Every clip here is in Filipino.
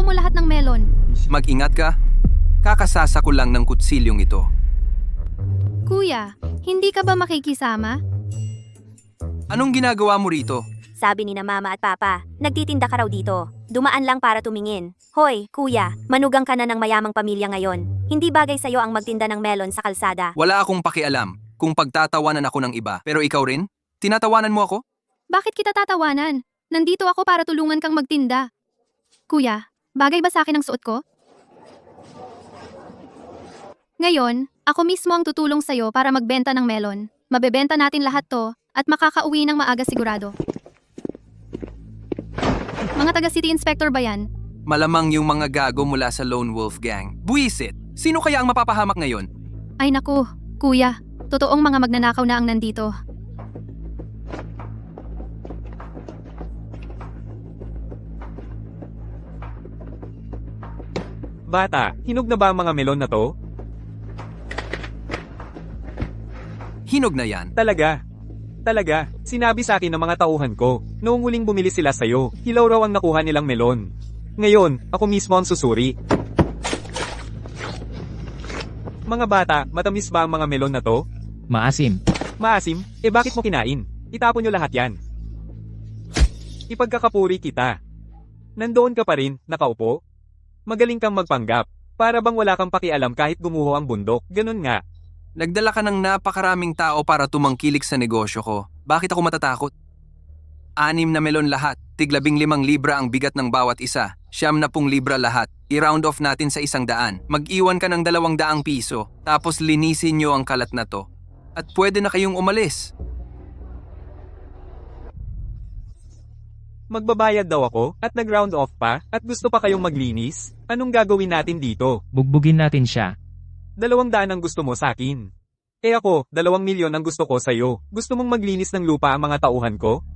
mo lahat ng melon. Mag-ingat ka. Kakasasa ko lang ng kutsilyong ito. Kuya, hindi ka ba makikisama? Anong ginagawa mo rito? Sabi ni na mama at papa, nagtitinda ka raw dito. Dumaan lang para tumingin. Hoy, kuya, manugang ka na ng mayamang pamilya ngayon. Hindi bagay sa'yo ang magtinda ng melon sa kalsada. Wala akong pakialam kung pagtatawanan ako ng iba. Pero ikaw rin? Tinatawanan mo ako? Bakit kita tatawanan? Nandito ako para tulungan kang magtinda. Kuya, bagay ba sa akin ang suot ko? Ngayon, ako mismo ang tutulong sa'yo para magbenta ng melon. Mabebenta natin lahat to at makakauwi ng maaga sigurado. Mga taga-city inspector ba yan? Malamang yung mga gago mula sa Lone Wolf Gang. Buisit! Sino kaya ang mapapahamak ngayon? Ay naku, kuya, totoong mga magnanakaw na ang nandito. Bata, hinog na ba ang mga melon na to? Hinog na yan. Talaga. Talaga, sinabi sa akin ng mga tauhan ko, noong huling bumili sila sa'yo, hilaw raw ang nakuha nilang melon. Ngayon, ako mismo ang susuri. Mga bata, matamis ba ang mga melon na to? Maasim. Maasim? Bakit mo kinain? Itapon nyo lahat yan. Ipagkakapuri kita. Nandoon ka pa rin, nakaupo? Magaling kang magpanggap. Para bang wala kang pakialam kahit gumuho ang bundok, ganun nga. Nagdala ka ng napakaraming tao para tumangkilik sa negosyo ko. Bakit ako matatakot? 6 na melon lahat. tig-15 libra ang bigat ng bawat isa. 70 libra lahat. I-round off natin sa 100. Mag-iwan ka ng 200 piso. Tapos linisin nyo ang kalat na to. At pwede na kayong umalis. Magbabayad daw ako, at nag-round off pa, at gusto pa kayong maglinis? Anong gagawin natin dito? Bugbugin natin siya. 200 ang gusto mo sa akin. Ako, 2 milyon ang gusto ko sa'yo. Gusto mong maglinis ng lupa ang mga tauhan ko?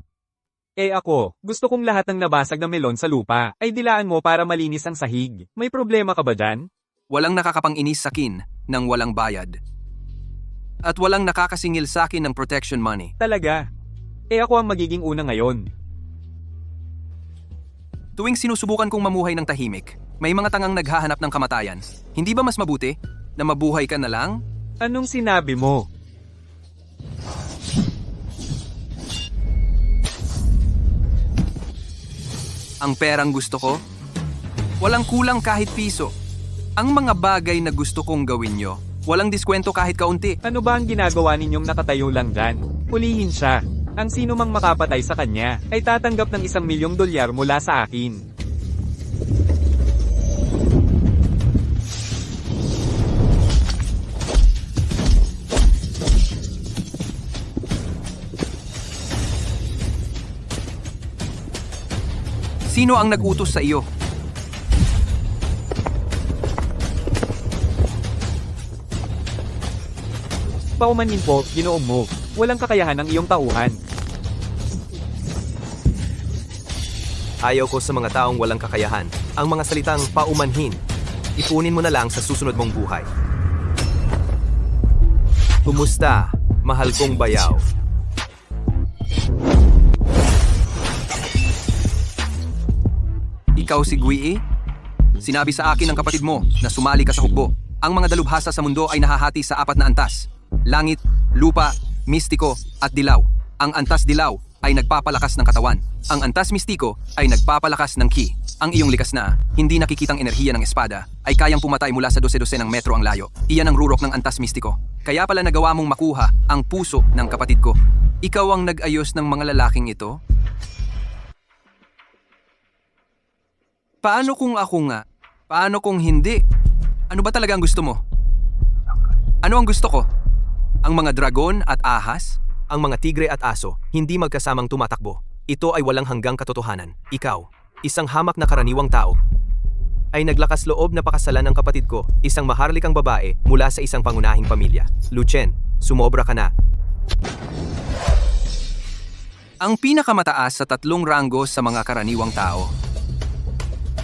Ako, gusto kong lahat ng nabasag na melon sa lupa, ay dilaan mo para malinis ang sahig. May problema ka ba dyan? Walang nakakapang-inis sakin ng walang bayad. At walang nakakasingil sa akin ng protection money. Talaga. Ako ang magiging una ngayon. Tuwing sinusubukan kong mamuhay ng tahimik, may mga tangang naghahanap ng kamatayan. Hindi ba mas mabuti na mabuhay ka na lang? Anong sinabi mo? Ang perang gusto ko? Walang kulang kahit piso. Ang mga bagay na gusto kong gawin nyo, walang diskwento kahit kaunti. Ano ba ang ginagawa ninyong nakatayo lang dyan? Hulihin siya. Ang sino mang makapatay sa kanya, ay tatanggap ng $1 milyong mula sa akin. Sino ang nag-utos sa iyo? Paumanhin po, ginoong mo. Walang kakayahan ang iyong tauhan. Ayaw ko sa mga taong walang kakayahan. Ang mga salitang paumanhin, ipunin mo na lang sa susunod mong buhay. Kumusta, mahal kong bayaw? Ikaw si Gui? Sinabi sa akin ng kapatid mo na sumali ka sa hukbo. Ang mga dalubhasa sa mundo ay nahahati sa 4 na antas. Langit, lupa, mistiko, at dilaw. Ang antas dilaw ay nagpapalakas ng katawan. Ang antas mistiko ay nagpapalakas ng ki. Ang iyong likas na, hindi nakikitang enerhiya ng espada, ay kayang pumatay mula sa 12 ng metro ang layo. Iyan ang rurok ng antas mistiko. Kaya pala nagawa mong makuha ang puso ng kapatid ko. Ikaw ang nag-ayos ng mga lalaking ito? Paano kung ako nga? Paano kung hindi? Ano ba talaga ang gusto mo? Ano ang gusto ko? Ang mga dragon at ahas? Ang mga tigre at aso, hindi magkasamang tumatakbo. Ito ay walang hanggang katotohanan. Ikaw, isang hamak na karaniwang tao, ay naglakas loob na pakasalan ng kapatid ko, isang maharlikang babae mula sa isang pangunahing pamilya. Lucien, sumobra ka na. Ang pinakamataas sa 3 ranggo sa mga karaniwang tao.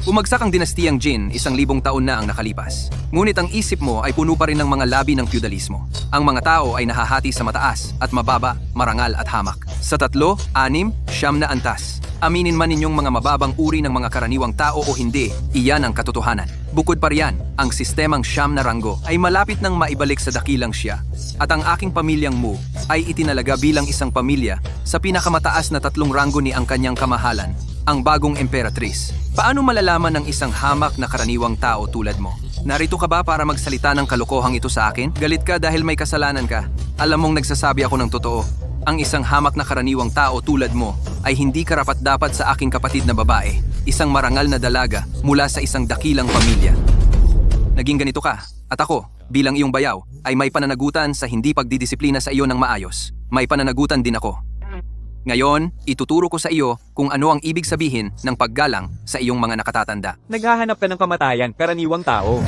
Bumagsak ang dinastiyang Jin 1,000 taon na ang nakalipas. Ngunit ang isip mo ay puno pa rin ng mga labi ng feudalismo. Ang mga tao ay nahahati sa mataas at mababa, marangal at hamak. Sa 3, 6, 9 na antas. Aminin man ninyong mga mababang uri ng mga karaniwang tao o hindi, iyan ang katotohanan. Bukod pa riyan, ang sistemang siyam na ranggo ay malapit nang maibalik sa dakilang siya. At ang aking pamilyang Mu ay itinalaga bilang isang pamilya sa pinakamataas na 3 ranggo ni ang kanyang kamahalan, ang bagong emperatrice. Paano malalaman ng isang hamak na karaniwang tao tulad mo? Narito ka ba para magsalita ng kalokohang ito sa akin? Galit ka dahil may kasalanan ka. Alam mong nagsasabi ako ng totoo. Ang isang hamak na karaniwang tao tulad mo ay hindi karapat-dapat sa aking kapatid na babae, isang marangal na dalaga mula sa isang dakilang pamilya. Naging ganito ka, at ako, bilang iyong bayaw, ay may pananagutan sa hindi pagdidisiplina sa iyo ng maayos. May pananagutan din ako. Ngayon, ituturo ko sa iyo kung ano ang ibig sabihin ng paggalang sa iyong mga nakatatanda. Naghahanap ka ng kamatayan, karaniwang tao.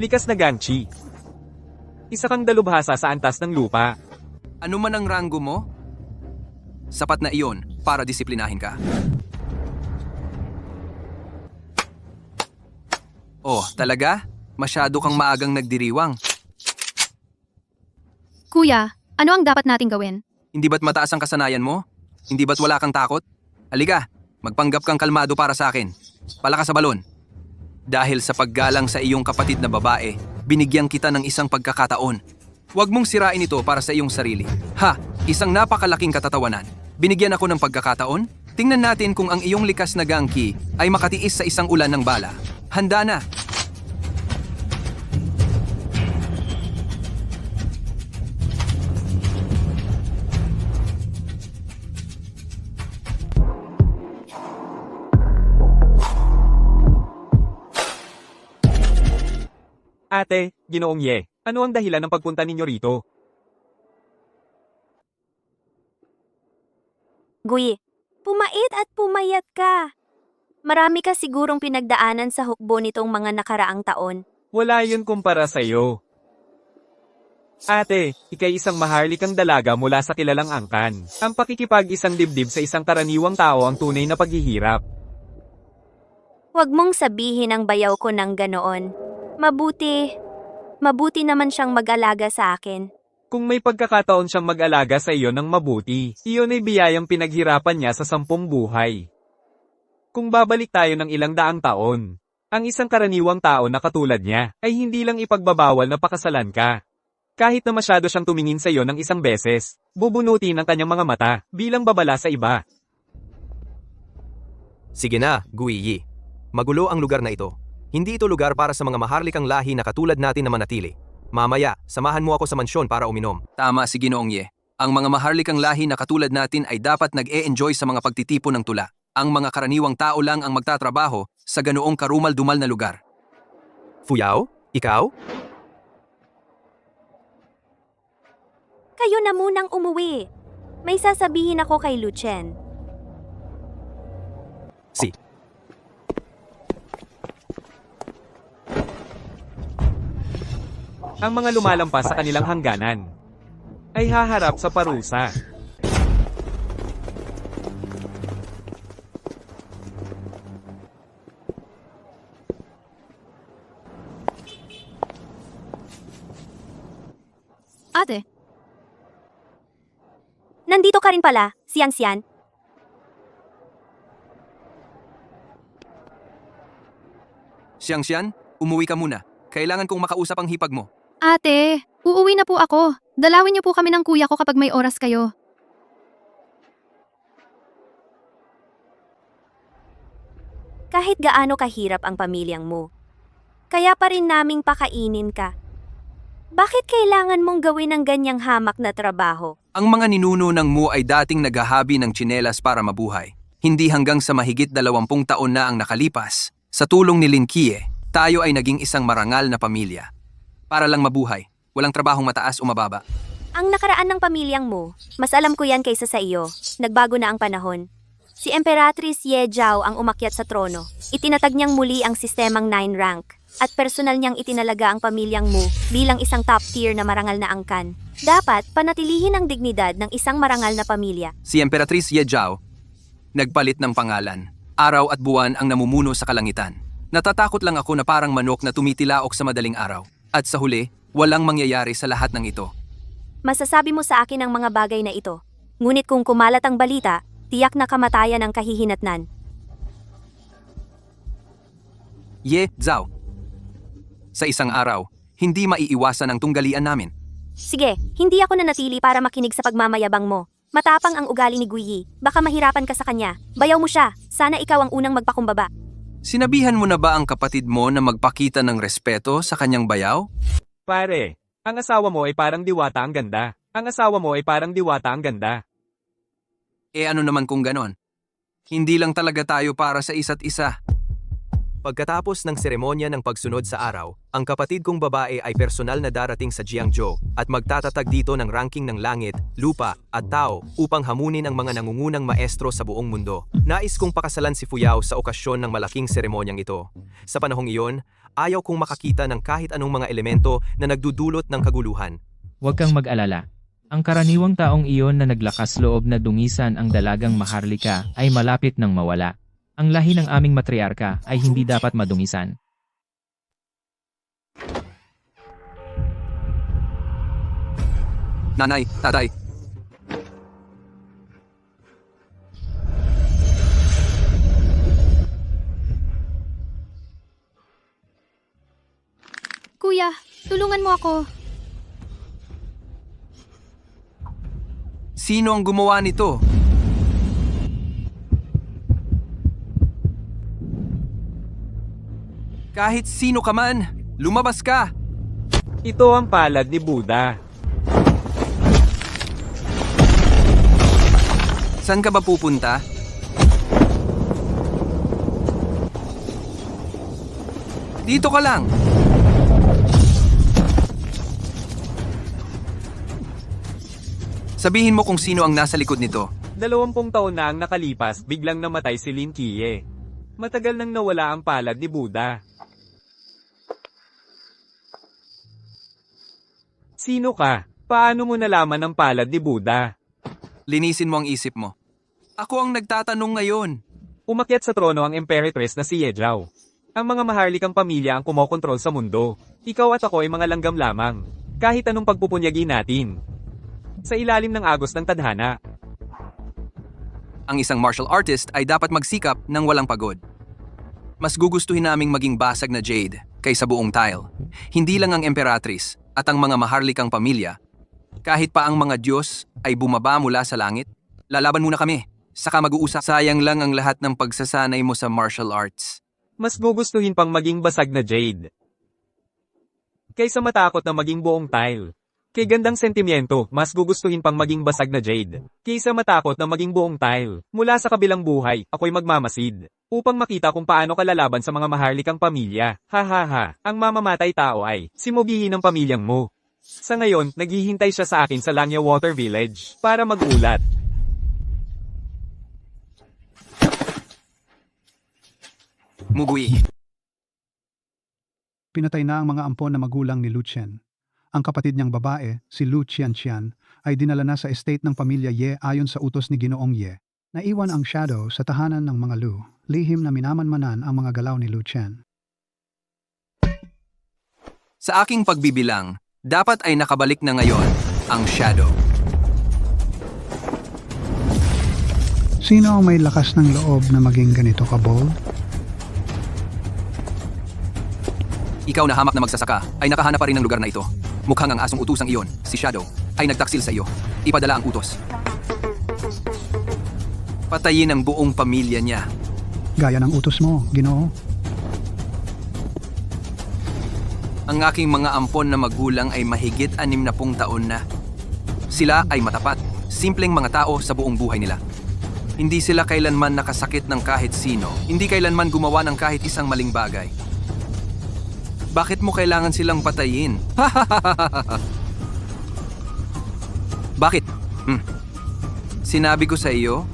Likas na Gangchi. Isa kang dalubhasa sa antas ng lupa. Ano man ang ranggo mo, sapat na iyon para disiplinahin ka. Oh, talaga? Masyado kang maagang nagdiriwang. Kuya, ano ang dapat nating gawin? Hindi ba't mataas ang kasanayan mo? Hindi ba't wala kang takot? Halika, magpanggap kang kalmado para sa akin. Palakas sa balon. Dahil sa paggalang sa iyong kapatid na babae, binigyan kita ng isang pagkakataon. Huwag mong sirain ito para sa iyong sarili. Ha, isang napakalaking katatawanan. Binigyan ako ng pagkakataon? Tingnan natin kung ang iyong likas na gangki ay makatiis sa isang ulan ng bala. Handa na! Ate, Ginoong Ye, ano ang dahilan ng pagpunta ninyo rito? Gui, pumait at pumayat ka. Marami ka sigurong pinagdaanan sa hukbo nitong mga nakaraang taon. Wala yun kumpara sa'yo. Ate, ikay isang maharlikang dalaga mula sa kilalang angkan. Ang pakikipag-isang dibdib sa isang karaniwang tao ang tunay na paghihirap. Huwag mong sabihin ang bayaw ko ng ganoon. Mabuti naman siyang mag-alaga sa akin. Kung may pagkakataon siyang mag-alaga sa iyo ng mabuti, iyon ay biyayang pinaghirapan niya sa 10 buhay. Kung babalik tayo ng ilang daang taon, ang isang karaniwang tao na katulad niya ay hindi lang ipagbabawal na pakasalan ka. Kahit na masyado siyang tumingin sa iyo ng isang beses, bubunutin ang kanyang mga mata bilang babala sa iba. Sige na, Guiyi. Magulo ang lugar na ito. Hindi ito lugar para sa mga maharlikang lahi na katulad natin na manatili. Mamaya, samahan mo ako sa mansyon para uminom. Tama si Ginoong Ye. Ang mga maharlikang lahi na katulad natin ay dapat nag-e-enjoy sa mga pagtitipon ng tula. Ang mga karaniwang tao lang ang magtatrabaho sa ganoong karumal-dumal na lugar. Fuyao? Ikaw? Kayo na munang umuwi. May sasabihin ako kay Lucien. Si. Ang mga lumalampas sa kanilang hangganan ay haharap sa parusa. Ate, Nandito ka rin pala, Sian. Xiang, umuwi ka muna. Kailangan kong makausap ang hipag mo. ate, uuwi na po ako. Dalawin niyo po kami ng kuya ko kapag may oras kayo. Kahit gaano kahirap ang pamilyang mo, kaya pa rin naming pakainin ka. Bakit kailangan mong gawin ang ganyang hamak na trabaho? Ang mga ninuno ng Mu ay dating naghahabi ng tsinelas para mabuhay. Hindi hanggang sa mahigit 20 taon na ang nakalipas, sa tulong ni Lin Kie, tayo ay naging isang marangal na pamilya. Para lang mabuhay, walang trabahong mataas o mababa. Ang nakaraan ng pamilyang mo, mas alam ko yan kaysa sa iyo. Nagbago na ang panahon. Si Emperatrice Ye Jiao ang umakyat sa trono. Itinatag niyang muli ang sistemang 9 rank. At personal niyang itinalaga ang pamilyang Mu bilang isang top tier na marangal na angkan. Dapat panatilihin ang dignidad ng isang marangal na pamilya. Si Emperatrice Ye Jiao, nagpalit ng pangalan. Araw at buwan ang namumuno sa kalangitan. Natatakot lang ako na parang manok na tumitilaok sa madaling araw. At sa huli, walang mangyayari sa lahat ng ito. Masasabi mo sa akin ang mga bagay na ito. Ngunit kung kumalat ang balita, Tiyak na kamatayan ang kahihinatnan. Ye Zhao. Sa isang araw, hindi maiiwasan ang tunggalian namin. Sige, hindi ako nanatili para makinig sa pagmamayabang mo. Matapang ang ugali ni Guiyi. Baka mahirapan ka sa kanya. Bayaw mo siya. Sana ikaw ang unang magpakumbaba. Sinabihan mo na ba ang kapatid mo na magpakita ng respeto sa kanyang bayaw? Pare, ang asawa mo ay parang diwata ang ganda. Ang asawa mo ay parang diwata ang ganda. Ano naman kung ganon? Hindi lang talaga tayo para sa isa't isa. Pagkatapos ng seremonya ng pagsunod sa araw, ang kapatid kong babae ay personal na darating sa Jiangzhou at magtatatag dito ng ranking ng langit, lupa at tao upang hamunin ang mga nangungunang maestro sa buong mundo. Nais kong pakasalan si Fuyao sa okasyon ng malaking seremonyang ito. Sa panahong iyon, ayaw kong makakita ng kahit anong mga elemento na nagdudulot ng kaguluhan. Huwag kang mag-alala. Ang karaniwang taong iyon na naglakas loob na dungisan ang dalagang Maharlika ay malapit nang mawala. Ang lahi ng aming matriarka ay hindi dapat madungisan. Nanay, tatay. Kuya, tulungan mo ako. Sino ang gumawa nito? Kahit sino ka man, lumabas ka! Ito ang palad ni Buddha. Saan ka ba pupunta? Dito ka lang! Sabihin mo kung sino ang nasa likod nito. 20 taon na ang nakalipas, biglang namatay si Lin Qiye. Matagal nang nawala ang palad ni Buddha. Sino ka? Paano mo nalaman ang palad ni Buddha? Linisin mo ang isip mo. Ako ang nagtatanong ngayon. Umakyat sa trono ang Emperatress na si Ye Zhao. Ang mga maharlikang pamilya ang kumokontrol sa mundo. Ikaw at ako ay mga langgam lamang. Kahit anong pagpupunyagi natin. Sa ilalim ng agos ng tadhana. Ang isang martial artist ay dapat magsikap ng walang pagod. Mas gugustuhin naming maging basag na jade kaysa buong tile. Hindi lang ang Emperatrice at ang mga maharlikang pamilya. Kahit pa ang mga Diyos ay bumaba mula sa langit, lalaban muna kami. Saka mag-uusap. Sayang lang ang lahat ng pagsasanay mo sa martial arts. Mas gugustuhin pang maging basag na jade. Kaysa matakot na maging buong tile. Kay gandang sentimiento, mas gugustuhin pang maging basag na jade. Kaysa matakot na maging buong tile. Mula sa kabilang buhay, ako'y magmamasid. Upang makita kung paano ka lalaban sa mga maharlikang pamilya. Ha ha ha, ang mamamatay tao ay si Mobihi ng pamilyang mo. Sa ngayon, naghihintay siya sa akin sa Langya Water Village para magulat. Mugui. Pinatay na ang mga ampon na magulang ni Lu Chen. Ang kapatid niyang babae, si Lu Qianqian, ay dinala na sa estate ng pamilya Ye ayon sa utos ni Ginoong Ye. Naiwan ang Shadow sa tahanan ng mga Lu, lihim na minamanmanan ang mga galaw ni Lu Chen. Sa aking pagbibilang, dapat ay nakabalik na ngayon ang Shadow. Sino ang may lakas ng loob na maging ganito ka-bold? Ikaw na hamak na magsasaka ay nakahanap pa rin ng lugar na ito. Mukhang ang asong utusang iyon, si Shadow, ay nagtaksil sa iyo. Ipadala ang utos. Patayin ang buong pamilya niya. Gaya ng utos mo, Ginoo. Ang aking mga ampon na magulang ay mahigit 60 taon na. Sila ay matapat, simpleng mga tao sa buong buhay nila. Hindi sila kailanman nakasakit ng kahit sino. Hindi kailanman gumawa ng kahit isang maling bagay. Bakit mo kailangan silang patayin? Bakit? Sinabi ko sa iyo,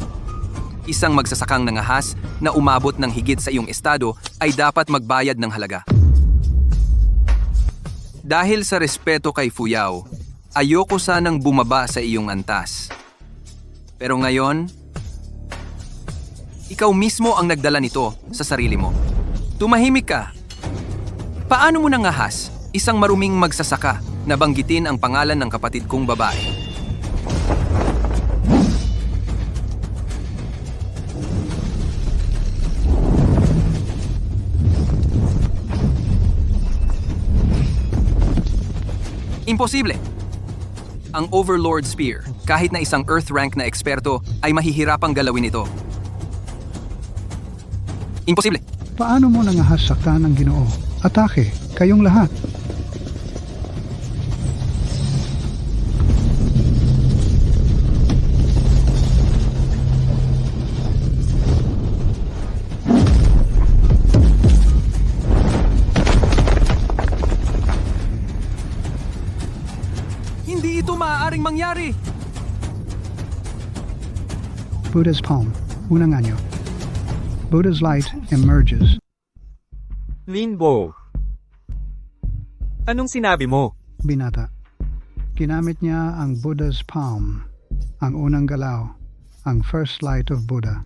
isang magsasakang nangahas na umabot ng higit sa iyong estado ay dapat magbayad ng halaga. Dahil sa respeto kay Fuyao, ayoko sanang bumaba sa iyong antas. Pero ngayon, ikaw mismo ang nagdala nito sa sarili mo. Tumahimik ka. Paano mo nangahas isang maruming magsasaka na banggitin ang pangalan ng kapatid kong babae? Imposible! Ang Overlord Spear, kahit na isang Earth rank na eksperto, ay mahihirapang galawin ito. Imposible! Paano mo nangahas saktan ng Ginoo? Atake, kayong lahat. Hindi ito maaaring mangyari! Buddha's palm, unang anyo. Buddha's light emerges. Linbo. Anong sinabi mo? Binata. Ginamit niya ang Buddha's palm, ang unang galaw, ang first light of Buddha.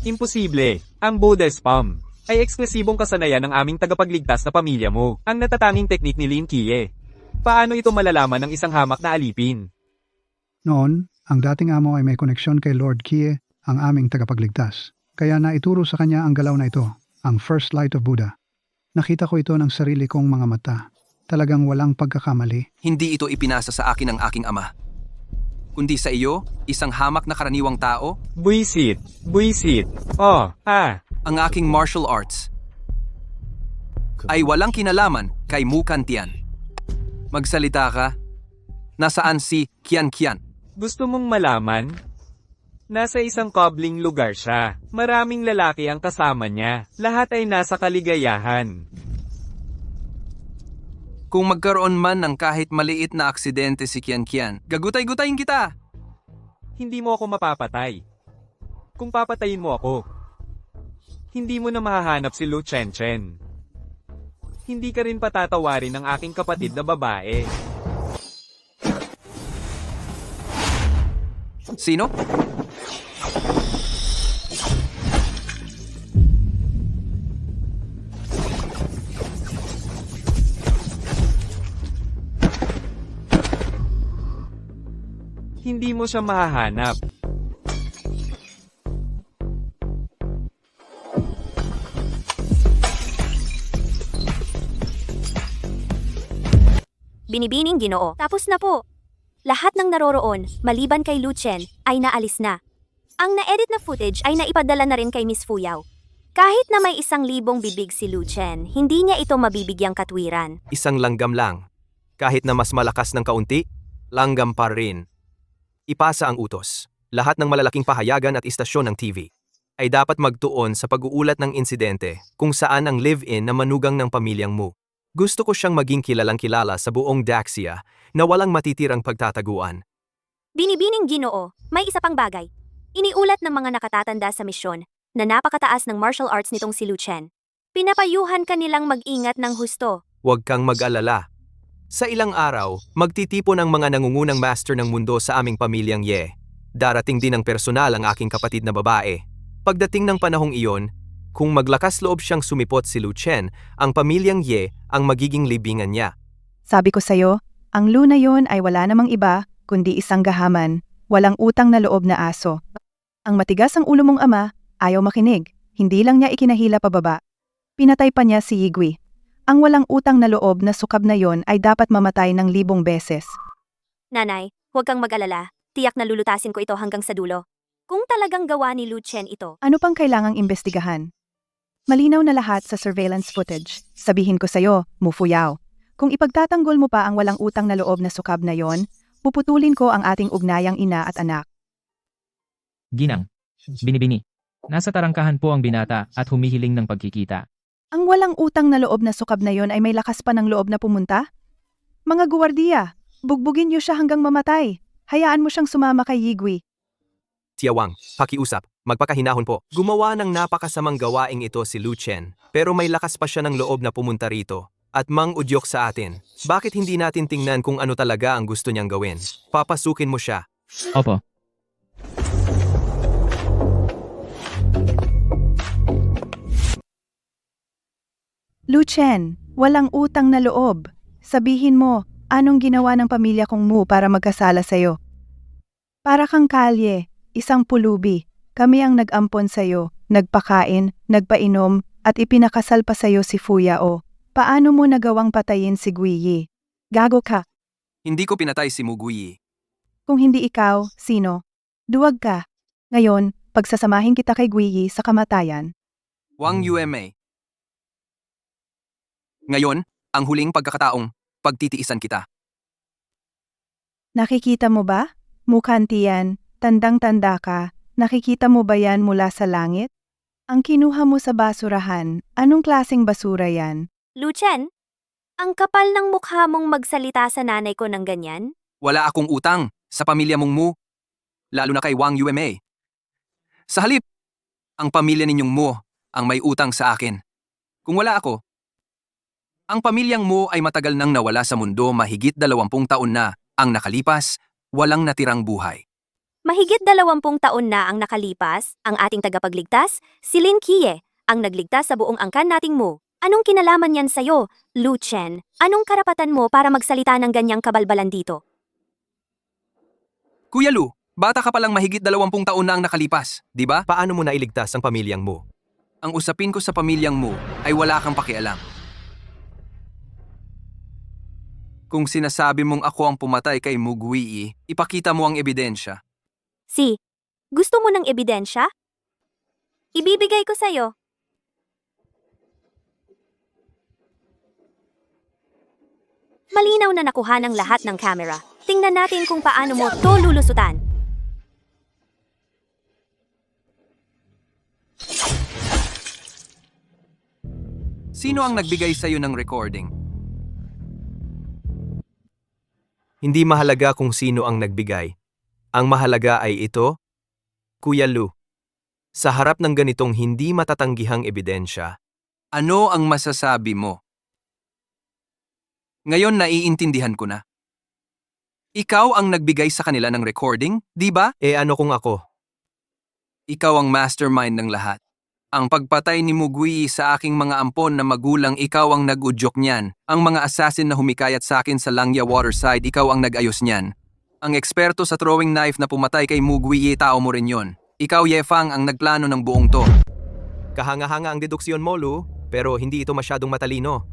Imposible. Ang Buddha's Palm ay eksklusibong kasanayan ng aming tagapagligtas na pamilya mo, ang natatanging teknik ni Lin Kie. Paano ito malalaman ng isang hamak na alipin? Noon, ang dating amo ay may koneksyon kay Lord Kie, ang aming tagapagligtas. Kaya naituro sa kanya ang galaw na ito, ang first light of Buddha. Nakita ko ito ng sarili kong mga mata. Talagang walang pagkakamali. Hindi ito ipinasa sa akin ng aking ama. Kundi sa iyo, isang hamak na karaniwang tao, Buisit. Buisit. ang aking martial arts ay walang kinalaman kay Mukan Tian. Magsalita ka. Nasaan si Kian Kian? Gusto mong malaman? Nasa isang kobling lugar siya. Maraming lalaki ang kasama niya. Lahat ay nasa kaligayahan. Kung magkaroon man ng kahit maliit na aksidente si Kian Kian, gagutay-gutayin kita! Hindi mo ako mapapatay. Kung papatayin mo ako, hindi mo na mahahanap si Lu Chen Chen. Hindi ka rin patatawarin ng aking kapatid na babae. Sino? Hindi mo siya mahahanap. Binibining Ginoo. Tapos na po. Lahat ng naroroon, maliban kay Lu Chen, ay naalis na. Ang na-edit na footage ay naipadala na rin kay Miss Fuyao. Kahit na may 1,000 bibig si Lu Chen, hindi niya ito mabibigyang katwiran. Isang langgam lang. Kahit na mas malakas ng kaunti, langgam pa rin. Ipasa ang utos. Lahat ng malalaking pahayagan at istasyon ng TV ay dapat magtuon sa pag-uulat ng insidente kung saan ang live-in na manugang ng pamilyang Mu. Gusto ko siyang maging kilalang-kilala sa buong Daxia na walang matitirang pagtataguan. Binibining Ginoo, may isa pang bagay. Iniulat ng mga nakatatanda sa misyon na napakataas ng martial arts nitong si Lu Chen. Pinapayuhan kanilang mag-ingat ng husto. Huwag kang mag-alala. Sa ilang araw, magtitipon ang mga nangungunang master ng mundo sa aming pamilyang Ye. Darating din ng personal ang aking kapatid na babae. Pagdating ng panahong iyon, kung maglakas loob siyang sumipot si Lu Chen, ang pamilyang Ye ang magiging libingan niya. Sabi ko sa'yo, ang Lu na yon ay wala namang iba, kundi isang gahaman, walang utang na loob na aso. Ang matigas ang ulo mong ama, ayaw makinig, hindi lang niya ikinahila pababa. Pinatay pa niya si Yigui. Ang walang utang na loob na sukab na yon ay dapat mamatay ng 1,000 beses. Nanay, huwag kang mag-alala. Tiyak na lulutasin ko ito hanggang sa dulo. Kung talagang gawa ni Lu Chen ito, Ano pang kailangang imbestigahan? Malinaw na lahat sa surveillance footage. Sabihin ko sa'yo, Mu Fuyao. Kung ipagtatanggol mo pa ang walang utang na loob na sukab na yon, puputulin ko ang ating ugnayang ina at anak. Ginang. Binibini. Nasa tarangkahan po ang binata at humihiling ng pagkikita. Ang walang utang na loob na sukab na yon ay may lakas pa ng loob na pumunta? Mga guwardiya, bugbugin niyo siya hanggang mamatay. Hayaan mo siyang sumama kay Yigui. Tiawang, pakiusap, magpakahinahon po. Gumawa ng napakasamang gawaing ito si Lu Chen, pero may lakas pa siya ng loob na pumunta rito. At mang-udyok sa atin. Bakit hindi natin tingnan kung ano talaga ang gusto niyang gawin? Papasukin mo siya. Opo. Lu Chen, walang utang na loob. Sabihin mo, anong ginawa ng pamilya kong Mu para magkasala sa'yo? Para kang kalye, isang pulubi. Kami ang nag-ampon sa'yo, nagpakain, nagpainom, at ipinakasal pa sa'yo si Fuyao. Paano mo nagawang patayin si Guiyi? Gago ka. Hindi ko pinatay si Muguyi. Kung hindi ikaw, sino? Duwag ka. Ngayon, pagsasamahin kita kay Guiyi sa kamatayan. Wang Yueme. Ngayon, ang huling pagkakataong pagtitiisan kita. Nakikita mo ba? Mukhang tiyan, tandang-tanda ka. Nakikita mo ba yan mula sa langit? Ang kinuha mo sa basurahan, anong klaseng basura yan? Lucien, ang kapal ng mukha mong magsalita sa nanay ko ng ganyan? Wala akong utang sa pamilya mong Mu, lalo na kay Wang Yueme. Sa halip, ang pamilya ninyong Mu ang may utang sa akin. Kung wala ako, ang pamilyang Mu ay matagal nang nawala sa mundo, mahigit 20 taon na ang nakalipas, walang natirang buhay. Mahigit 20 taon na ang nakalipas, ang ating tagapagligtas, si Lin Kie, ang nagligtas sa buong angkan nating Mu. Anong kinalaman yan sa'yo, Lucien? Anong karapatan mo para magsalita ng ganyang kabalbalan dito? Kuya Lu, bata ka palang mahigit 20 taon na ang nakalipas, di ba? Paano mo nailigtas ang pamilyang mo? Ang usapin ko sa pamilyang Mu ay wala kang pakialam. Kung sinasabi mong ako ang pumatay kay Muguyi, ipakita mo ang ebidensya. Si, gusto mo ng ebidensya? Ibibigay ko sa'yo. Malinaw na nakuha ng lahat ng camera. Tingnan natin kung paano mo to lulusutan. Sino ang nagbigay sa'yo ng recording? Hindi mahalaga kung sino ang nagbigay. Ang mahalaga ay ito, Kuya Lu. Sa harap ng ganitong hindi matatanggihang ebidensya, Ano ang masasabi mo? Ngayon naiintindihan ko na. Ikaw ang nagbigay sa kanila ng recording, di ba? ano kung ako? Ikaw ang mastermind ng lahat. Ang pagpatay ni Muguyi sa aking mga ampon na magulang, ikaw ang nag-udyok niyan. Ang mga assassin na humikayat sa akin sa Langya Waterside, ikaw ang nag-ayos niyan. Ang eksperto sa throwing knife na pumatay kay Muguyi, tao mo rin yon. Ikaw, Yefang, ang nagplano ng buong to. Kahanga-hanga ang deduksyon mo, Lu, pero hindi ito masyadong matalino.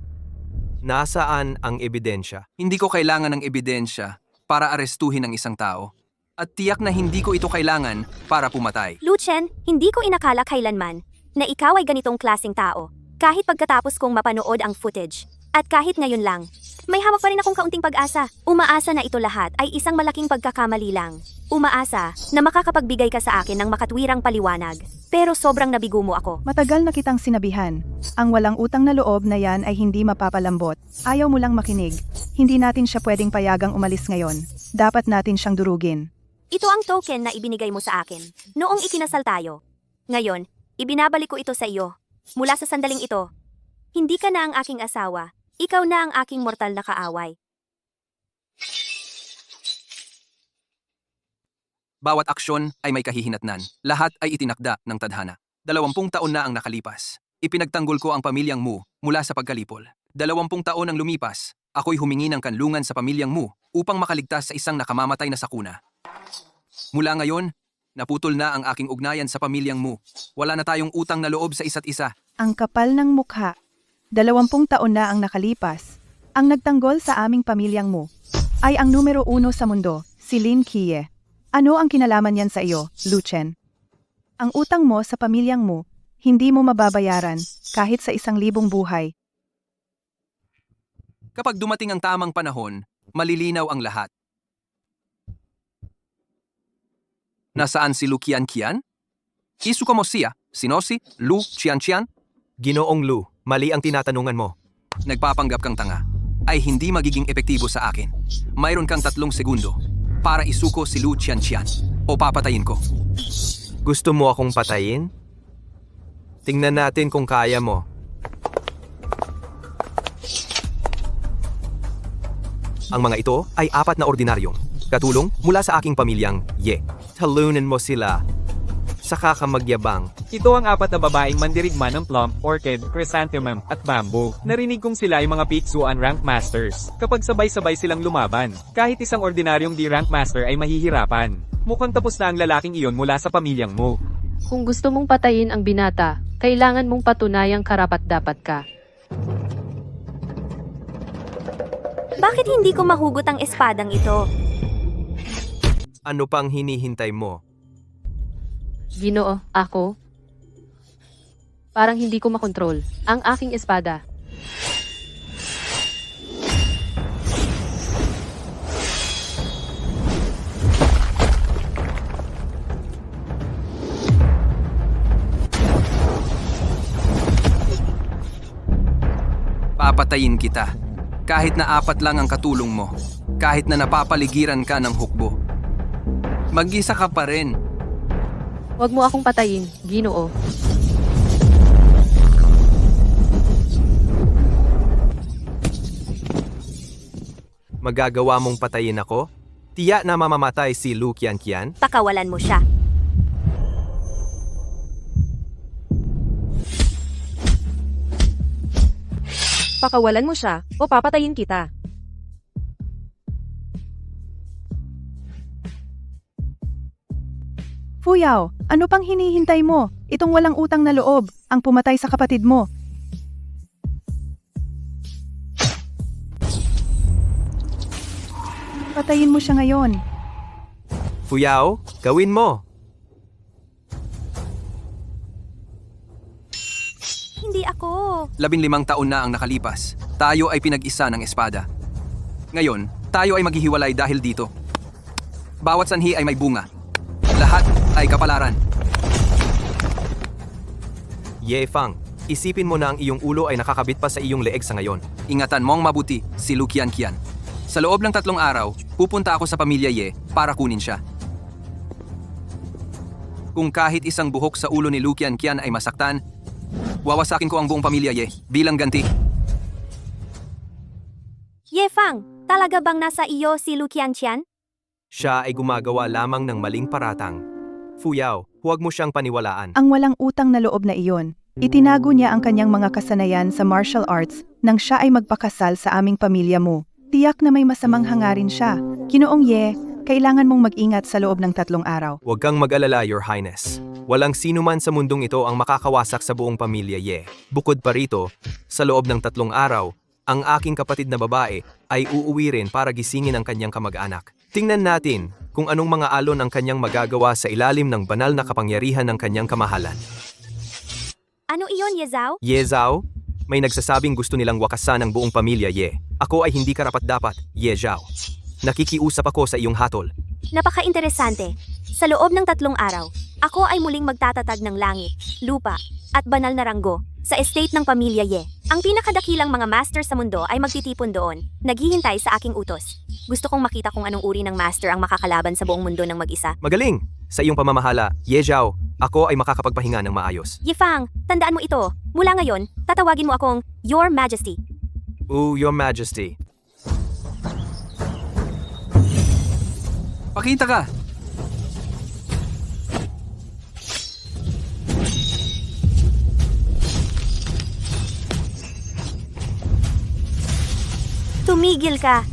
Nasaan ang ebidensya? Hindi ko kailangan ng ebidensya para arestuhin ang isang tao. At tiyak na hindi ko ito kailangan para pumatay. Lucien, hindi ko inakala kailanman na ikaw ay ganitong klaseng tao. Kahit pagkatapos kong mapanood ang footage. At kahit ngayon lang, may hawak pa rin akong kaunting pag-asa. Umaasa na ito lahat ay isang malaking pagkakamali lang. Umaasa na makakapagbigay ka sa akin ng makatwirang paliwanag. Pero sobrang nabigo mo ako. Matagal na kitang sinabihan. Ang walang utang na loob na yan ay hindi mapapalambot. Ayaw mo lang makinig. Hindi natin siya pwedeng payagang umalis ngayon. Dapat natin siyang durugin. Ito ang token na ibinigay mo sa akin noong ikinasal tayo. Ngayon, ibinabalik ko ito sa iyo. Mula sa sandaling ito, hindi ka na ang aking asawa. Ikaw na ang aking mortal na kaaway. Bawat aksyon ay may kahihinatnan. Lahat ay itinakda ng tadhana. 20 taon na ang nakalipas. Ipinagtanggol ko ang pamilyang Mu mula sa pagkalipol. 20 taon ang lumipas. Ako'y humingi ng kanlungan sa pamilyang Mu upang makaligtas sa isang nakamamatay na sakuna. Mula ngayon, naputol na ang aking ugnayan sa pamilyang Mu. Wala na tayong utang na loob sa isa't isa. Ang kapal ng mukha. 20 taon na ang nakalipas. Ang nagtanggol sa aming pamilyang Mu ay ang numero 1 sa mundo, si Lin Kie. Ano ang kinalaman yan sa iyo, Lucien? Ang utang mo sa pamilyang Mu, hindi mo mababayaran kahit sa 1,000 buhay. Kapag dumating ang tamang panahon, malilinaw ang lahat. Nasaan si Lu Qianqian? Isuko mo siya, sino si Lu Qianqian? Ginoong Lu, mali ang tinatanungan mo. Nagpapanggap kang tanga, ay hindi magiging epektibo sa akin. Mayroon kang 3 segundo para isuko si Lu Qianqian o papatayin ko. Gusto mo akong patayin? Tingnan natin kung kaya mo. Ang mga ito ay 4 na ordinaryong katulong mula sa aking pamilyang Ye. Talunin mo sila. Saka ka magyabang. Ito ang 4 na babaeng mandirigma ng plum, orchid, chrysanthemum, at bamboo. Narinig kong sila ay mga Pixuan rank masters. Kapag sabay-sabay silang lumaban, kahit isang ordinaryong di-rank master ay mahihirapan. Mukhang tapos na ang lalaking iyon mula sa pamilyang mo. Kung gusto mong patayin ang binata, kailangan mong patunayang karapat-dapat ka. Bakit hindi ko mahugot ang espadang ito? Ano pang hinihintay mo? Ginoo, ako? Parang hindi ko makontrol ang aking espada. Papatayin kita. Kahit na 4 lang ang katulong mo. Kahit na napapaligiran ka ng hukbo. Mag-isa ka pa rin. Huwag mo akong patayin, Ginoo. Magagawa mong patayin ako? Tiya na mamamatay si Lu Qianqian? Pakawalan mo siya. Pakawalan mo siya o papatayin kita. Fuyaw, ano pang hinihintay mo? Itong walang utang na loob, ang pumatay sa kapatid mo. Patayin mo siya ngayon. Fuyao, gawin mo! Hindi ako. 15 taon na ang nakalipas. Tayo ay pinag-isa ng espada. Ngayon, tayo ay maghihiwalay dahil dito. Bawat sanhi ay may bunga. Lahat ay kapalaran. Ye Fang, isipin mo na ang iyong ulo ay nakakabit pa sa iyong leeg sa ngayon. Ingatan mong mabuti si Lu Qianqian. Sa loob ng 3 araw, pupunta ako sa pamilya Ye para kunin siya. Kung kahit isang buhok sa ulo ni Lu Qianqian ay masaktan, wawasakin ko ang buong pamilya Ye bilang ganti. Ye Fang, talaga bang nasa iyo si Lu Qianqian? Siya ay gumagawa lamang ng maling paratang. Fuyao, huwag mo siyang paniwalaan. Ang walang utang na loob na iyon. Itinago niya ang kanyang mga kasanayan sa martial arts nang siya ay magpakasal sa aming pamilya mo. Tiyak na may masamang hangarin siya. Ginoong Ye, kailangan mong mag-ingat sa loob ng 3 araw. Huwag kang mag-alala, Your Highness. Walang sino man sa mundong ito ang makakawasak sa buong pamilya Ye. Bukod pa rito, sa loob ng 3 araw, ang aking kapatid na babae ay uuwi rin para gisingin ang kanyang kamag-anak. Tingnan natin kung anong mga alon ang kanyang magagawa sa ilalim ng banal na kapangyarihan ng kanyang kamahalan. Ano iyon, Ye Zhao? Ye Zhao, may nagsasabing gusto nilang wakasan ang buong pamilya Ye. Ako ay hindi karapat-dapat, Ye Zhao. Nakikiusap ako sa iyong hatol. Napaka-interesante. Sa loob ng 3 araw, ako ay muling magtatatag ng langit, lupa, at banal na ranggo sa estate ng pamilya Ye. Ang pinakadakilang mga master sa mundo ay magtitipon doon, naghihintay sa aking utos. Gusto kong makita kung anong uri ng master ang makakalaban sa buong mundo ng mag-isa. Magaling! Sa iyong pamamahala, Ye Zhao, ako ay makakapagpahinga ng maayos. Ye Fang, tandaan mo ito. Mula ngayon, tatawagin mo akong Your Majesty. Your Majesty. Pakita ka! Tumigil ka.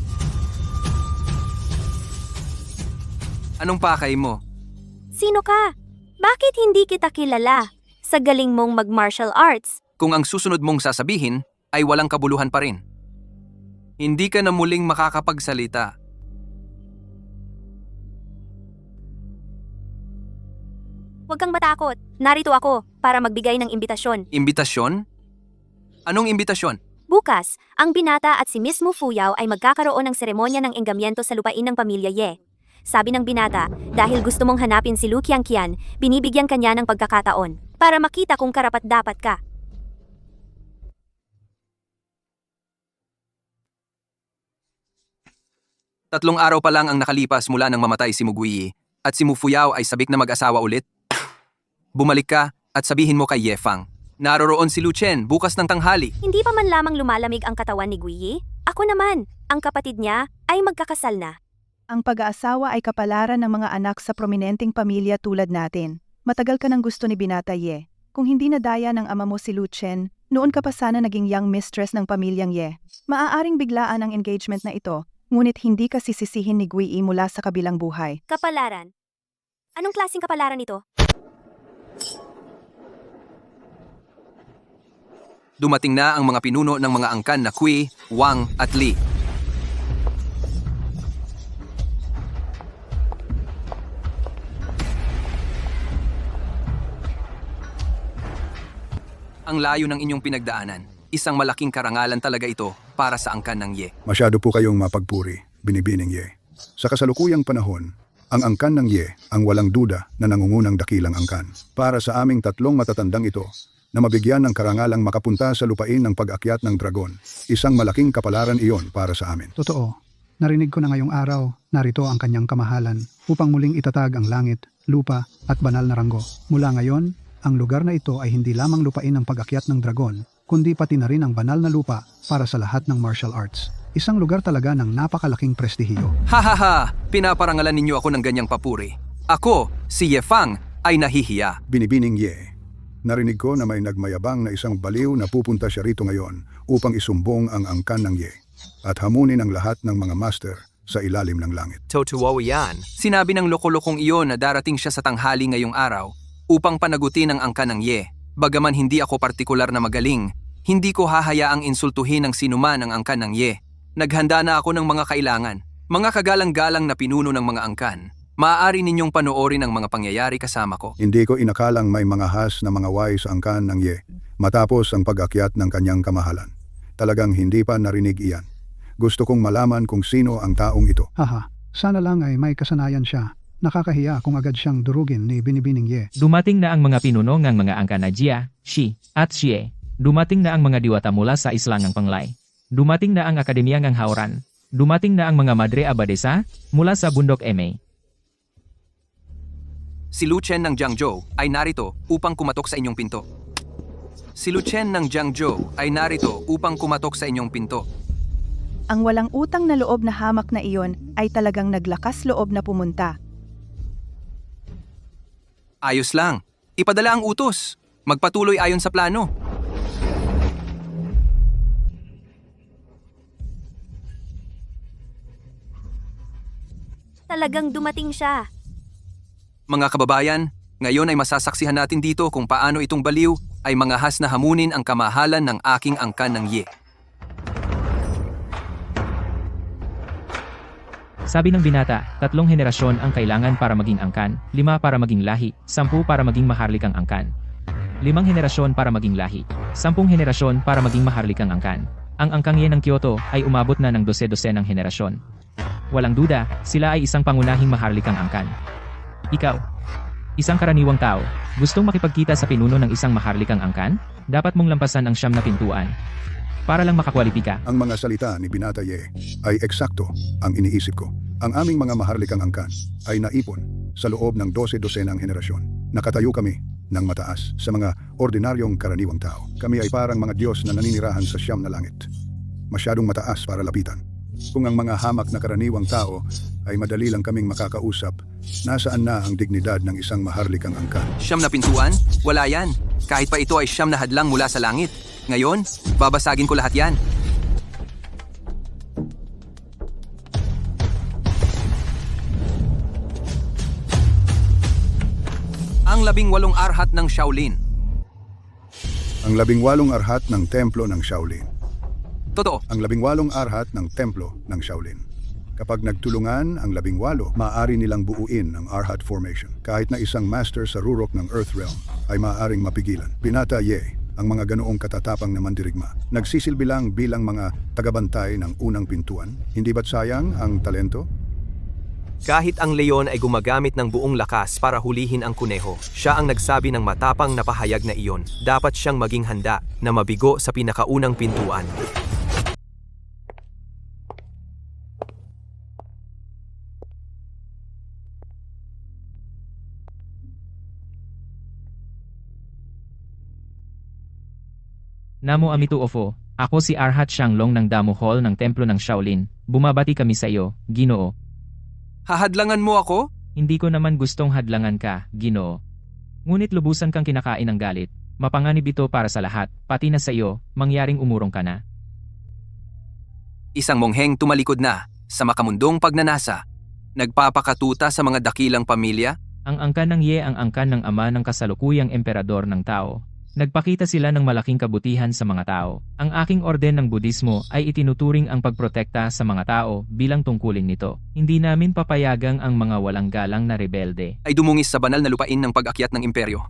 Anong pakay mo? Sino ka? Bakit hindi kita kilala? Sa galing mong mag-martial arts. Kung ang susunod mong sasabihin ay walang kabuluhan pa rin. Hindi ka na muling makakapagsalita. Huwag kang matakot. Narito ako para magbigay ng imbitasyon. Imbitasyon? Anong imbitasyon? Bukas, ang binata at si Miss Mu Fuyao ay magkakaroon ng seremonya ng enggamiento sa lupain ng pamilya Ye. Sabi ng binata, dahil gusto mong hanapin si Lu Qianqian, binibigyan kanya ng pagkakataon para makita kung karapat-dapat ka. Tatlong araw pa lang ang nakalipas mula nang mamatay si Mugui at si Mu Fuyao ay sabik na mag-asawa ulit. Bumalik ka at sabihin mo kay Ye Fang. Naroroon si Lu Chen bukas ng tanghali. Hindi pa man lamang lumalamig ang katawan ni Guiyi. Ako naman, ang kapatid niya, ay magkakasal na. Ang pag-aasawa ay kapalaran ng mga anak sa prominenteng pamilya tulad natin. Matagal ka ng gusto ni Binata Ye. Kung hindi nadaya ng ama mo si Lu Chen, noon ka pa sana naging young mistress ng pamilyang Ye. Maaaring biglaan ang engagement na ito, ngunit hindi ka sisisihin ni Guiyi mula sa kabilang buhay. Kapalaran? Anong klaseng kapalaran ito? Dumating na ang mga pinuno ng mga angkan na Kui, Wang at Li. Ang layo ng inyong pinagdaanan. Isang malaking karangalan talaga ito para sa angkan ng Ye. Masyado po kayong mapagpuri, binibining Ye. Sa kasalukuyang panahon, ang angkan ng Ye ang walang duda na nangungunang dakilang angkan. Para sa aming tatlong matatandang ito, na mabigyan ng karangalang makapunta sa lupain ng pag-akyat ng dragon, isang malaking kapalaran iyon para sa amin. Totoo. Narinig ko na ngayong araw, narito ang kanyang kamahalan upang muling itatag ang langit, lupa at banal na ranggo. Mula ngayon, ang lugar na ito ay hindi lamang lupain ng pag-akyat ng dragon, kundi pati na rin ang banal na lupa para sa lahat ng martial arts. Isang lugar talaga ng napakalaking prestihiyo. Hahaha! Pinaparangalan ninyo ako ng ganyang papuri. Ako, si Ye Fang, ay nahihiya. Binibining Ye. Narinig ko na may nagmayabang na isang baliw na pupunta siya rito ngayon upang isumbong ang angkan ng Ye at hamunin ang lahat ng mga master sa ilalim ng langit. Totoo yan. Sinabi ng loko-lokong iyon na darating siya sa tanghali ngayong araw upang panagutin ang angkan ng Ye. Bagaman hindi ako partikular na magaling, hindi ko hahayaang insultuhin ng sinuman ang angkan ng Ye. Naghanda na ako ng mga kailangan, mga kagalang-galang na pinuno ng mga angkan. Maaari ninyong panoorin ang mga pangyayari kasama ko. Hindi ko inakalang may mga has na mga way sa angkan ng Ye matapos ang pag-akyat ng kanyang kamahalan. Talagang hindi pa narinig iyan. Gusto kong malaman kung sino ang taong ito. Haha, sana lang ay may kasanayan siya. Nakakahiya kung agad siyang durugin ni Binibining Ye. Dumating na ang mga pinuno ng mga angkan na Jia, Shi, at Xie. Dumating na ang mga diwata mula sa islangang Panglay. Dumating na ang akademya ng Hauran. Dumating na ang mga madre abadesa mula sa bundok Emei. Si Lu Chen ng Jiangzhou ay narito upang kumatok sa inyong pinto. Si Lu Chen ng Jiangzhou ay narito upang kumatok sa inyong pinto. Ang walang utang na loob na hamak na iyon ay talagang naglakas loob na pumunta. Ayos lang. Ipadala ang utos. Magpatuloy ayon sa plano. Talagang dumating siya. Mga kababayan, ngayon ay masasaksihan natin dito kung paano itong baliw ay mangahas na hamunin ang kamahalan ng aking angkan ng Ye. Sabi ng binata, 3 henerasyon ang kailangan para maging angkan, 5 para maging lahi, 10 para maging maharlikang angkan. 5 henerasyon para maging lahi, 10 henerasyon para maging maharlikang angkan. Ang angkang Ye ng Kyoto ay umabot na ng 12 ng henerasyon. Walang duda, sila ay isang pangunahing maharlikang angkan. Ikaw, isang karaniwang tao, gustong makipagkita sa pinuno ng isang maharlikang angkan? Dapat mong lampasan ang 9 na pintuan para lang makakwalipika. Ang mga salita ni Binata Ye ay eksakto ang iniisip ko. Ang aming mga maharlikang angkan ay naipon sa loob ng 12 dosenang henerasyon. Nakatayo kami ng mataas sa mga ordinaryong karaniwang tao. Kami ay parang mga Diyos na naninirahan sa 9 na langit. Masyadong mataas para lapitan. Kung ang mga hamak na karaniwang tao ay madali lang kaming makakausap, nasaan na ang dignidad ng isang maharlikang angkan? 9 na pintuan? Wala yan. Kahit pa ito ay 9 na hadlang mula sa langit. Ngayon, babasagin ko lahat yan. Ang 18 arhat ng Shaolin. Ang 18 arhat ng templo ng Shaolin. Totoo. Ang 18 arhat ng templo ng Shaolin. Kapag nagtulungan ang 18, maaari nilang buuin ang Arhat Formation. Kahit na isang master sa rurok ng Earth Realm ay maaaring mapigilan. Binata Ye, ang mga ganoong katatapang na mandirigma. Nagsisilbi lang bilang mga tagabantay ng unang pintuan. Hindi ba't sayang ang talento? Kahit ang leon ay gumagamit ng buong lakas para hulihin ang kuneho, siya ang nagsabi ng matapang na pahayag na iyon. Dapat siyang maging handa na mabigo sa pinakaunang pintuan. Namo Amito Ofo, ako si Arhat Shanglong ng Damo Hall ng Templo ng Shaolin. Bumabati kami sa iyo, Ginoo. Hahadlangan mo ako? Hindi ko naman gustong hadlangan ka, Ginoo. Ngunit lubusan kang kinakain ng galit. Mapanganib ito para sa lahat, pati na sa iyo, mangyaring umurong ka na. Isang mongheng tumalikod na sa makamundong pagnanasa. Nagpapakatuta sa mga dakilang pamilya. Ang angkan ng Ye ang angkan ng ama ng kasalukuyang emperador ng tao. Nagpakita sila ng malaking kabutihan sa mga tao. Ang aking orden ng Budismo ay itinuturing ang pagprotekta sa mga tao bilang tungkulin nito. Hindi namin papayagang ang mga walang galang na rebelde Ay dumungis sa banal na lupain ng pag-akyat ng imperyo.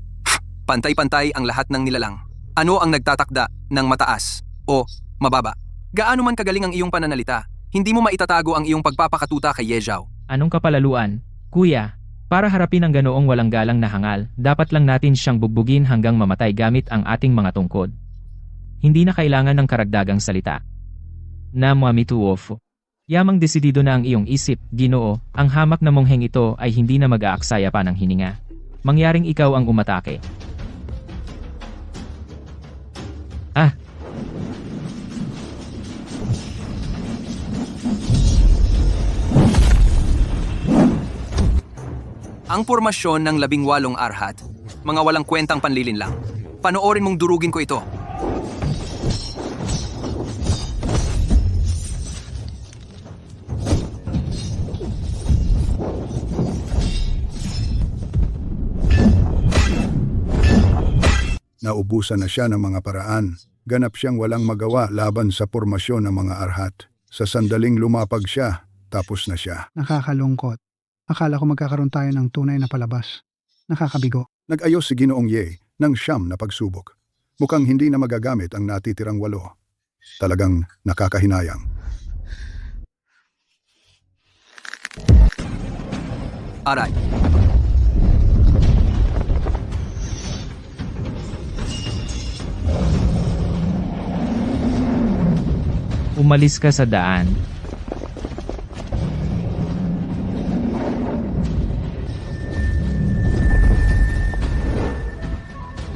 Pantay-pantay ang lahat ng nilalang. Ano ang nagtatakda ng mataas o mababa? Gaano man kagaling ang iyong pananalita, hindi mo maitatago ang iyong pagpapakatuta kay Ye Zhao. Anong kapalaluan? Kuya, para harapin ang ganoong walang galang na hangal, dapat lang natin siyang bugbugin hanggang mamatay gamit ang ating mga tungkod. Hindi na kailangan ng karagdagang salita. Na mamituofo. Yamang desidido na ang iyong isip, Ginoo, ang hamak na mongheng ito ay hindi na mag-aaksaya pa ng hininga. Mangyaring ikaw ang umatake. Ang pormasyon ng 18 arhat, mga walang kwentang panlilinlang. Panoorin mong durugin ko ito. Naubusan na siya ng mga paraan. Ganap siyang walang magawa laban sa pormasyon ng mga arhat. Sa sandaling lumapag siya, tapos na siya. Nakakalungkot. Akala ko magkakaroon tayo ng tunay na palabas. Nakakabigo. Nag-ayos si Ginoong Ye ng siyam na pagsubok. Mukhang hindi na magagamit ang natitirang 8. Talagang nakakahinayang. Aray. Umalis ka sa daan.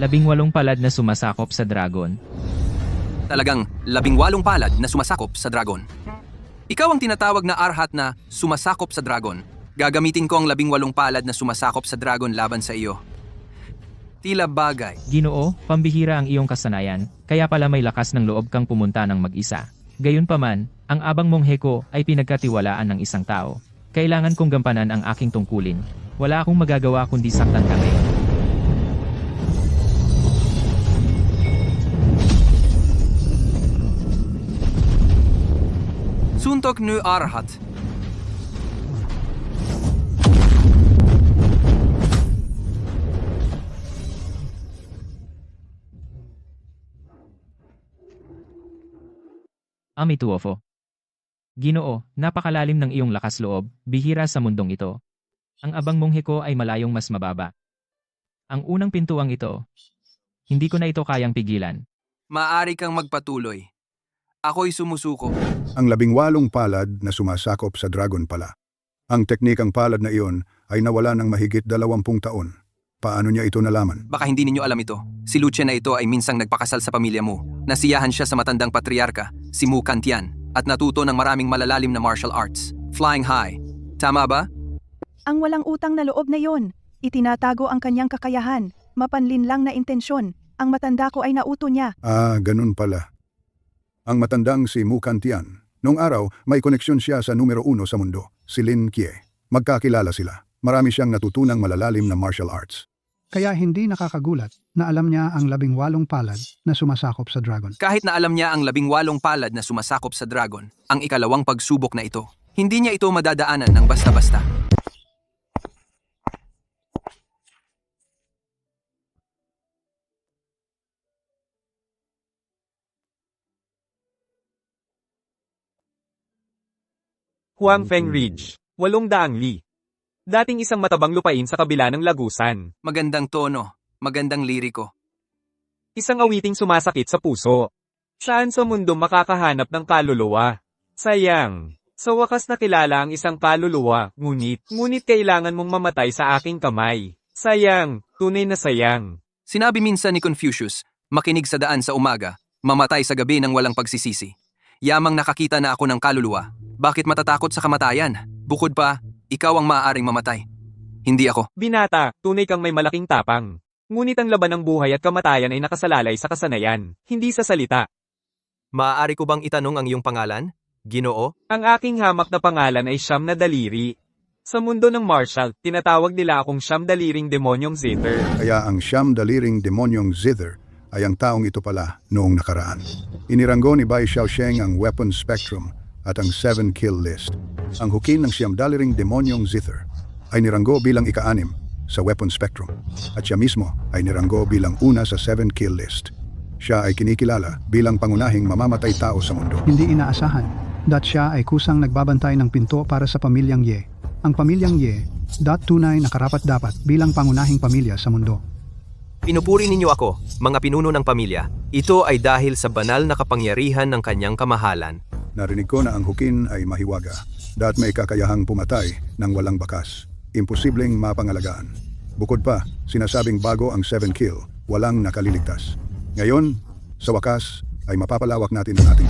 Labing-walong palad na sumasakop sa dragon. Talagang 18 palad na sumasakop sa dragon. Ikaw ang tinatawag na arhat na sumasakop sa dragon. Gagamitin ko ang 18 palad na sumasakop sa dragon laban sa iyo. Tila bagay. Ginoo, pambihira ang iyong kasanayan, kaya pala may lakas ng loob kang pumunta ng mag-isa. Gayunpaman, ang abang monghe ko ay pinagkatiwalaan ng isang tao. Kailangan kong gampanan ang aking tungkulin. Wala akong magagawa kundi saktan kami. Suntok nu arhat. Amituofo. Ginoo, napakalalim ng iyong lakas loob, bihira sa mundong ito. Ang abang monghe ko ay malayong mas mababa. Ang unang pintuang ito, hindi ko na ito kayang pigilan. Maari kang magpatuloy. Ako'y sumusuko. Ang 18 palad na sumasakop sa dragon pala. Ang teknikang palad na iyon ay nawala ng mahigit 20 taon. Paano niya ito nalaman? Baka hindi ninyo alam ito. Si Lucien na ito ay minsang nagpakasal sa pamilya mo. Nasiyahan siya sa matandang patriarka, si Mu Kantian, at natuto ng maraming malalalim na martial arts. Flying high. Tama ba? Ang walang utang na loob na yon. Itinatago ang kanyang kakayahan, mapanlinlang na intensyon. Ang matanda ko ay nauto niya. Ganun pala. Ang matandang si Mu Kantian. Noong araw, may koneksyon siya sa numero 1 sa mundo, si Lin Kie. Magkakilala sila. Marami siyang natutunang malalalim na martial arts. Kaya hindi nakakagulat na alam niya ang 18 palad na sumasakop sa dragon. Kahit na alam niya ang 18 palad na sumasakop sa dragon, ang ikalawang pagsubok na ito, hindi niya ito madadaanan ng basta-basta. Huangfeng Ridge, 800 li. Dating isang matabang lupain sa kabila ng lagusan. Magandang tono, magandang liriko. Isang awiting sumasakit sa puso. Saan sa mundo makakahanap ng kaluluwa? Sayang. Sa wakas nakilala ang isang kaluluwa, ngunit kailangan mong mamatay sa aking kamay. Sayang, tunay na sayang. Sinabi minsan ni Confucius, makinig sa daan sa umaga, mamatay sa gabi ng walang pagsisisi. Yamang nakakita na ako ng kaluluwa. Bakit matatakot sa kamatayan? Bukod pa, ikaw ang maaaring mamatay. Hindi ako. Binata, tunay kang may malaking tapang. Ngunit ang laban ng buhay at kamatayan ay nakasalalay sa kasanayan, hindi sa salita. Maaari ko bang itanong ang iyong pangalan? Ginoo? Ang aking hamak na pangalan ay Siyam na Daliri. Sa mundo ng martial, tinatawag nila akong Siyam Daliring Demonyong Zither. Kaya ang siyam daliring demonyong Zither ay ang taong ito pala noong nakaraan. Iniranggo ni Bai Xiaosheng ang weapon spectrum at ang 7 kill list. Ang hukin ng siyam daliring demonyong Zither ay niranggo bilang ika-6 sa weapon spectrum at siya mismo ay niranggo bilang una sa 7 kill list. Siya ay kinikilala bilang pangunahing mamamatay tao sa mundo. Hindi inaasahan, siya ay kusang nagbabantay ng pinto para sa pamilyang Ye. Ang pamilyang Ye, tunay na karapat-dapat bilang pangunahing pamilya sa mundo. Pinupuri ninyo ako, mga pinuno ng pamilya. Ito ay dahil sa banal na kapangyarihan ng kanyang kamahalan. Narinig ko na ang hukin ay mahiwaga. May kakayahang pumatay ng walang bakas. Imposibleng mapangalagaan. Bukod pa, sinasabing bago ang 7 kill, walang nakaliligtas. Ngayon, sa wakas, ay mapapalawak natin ang ating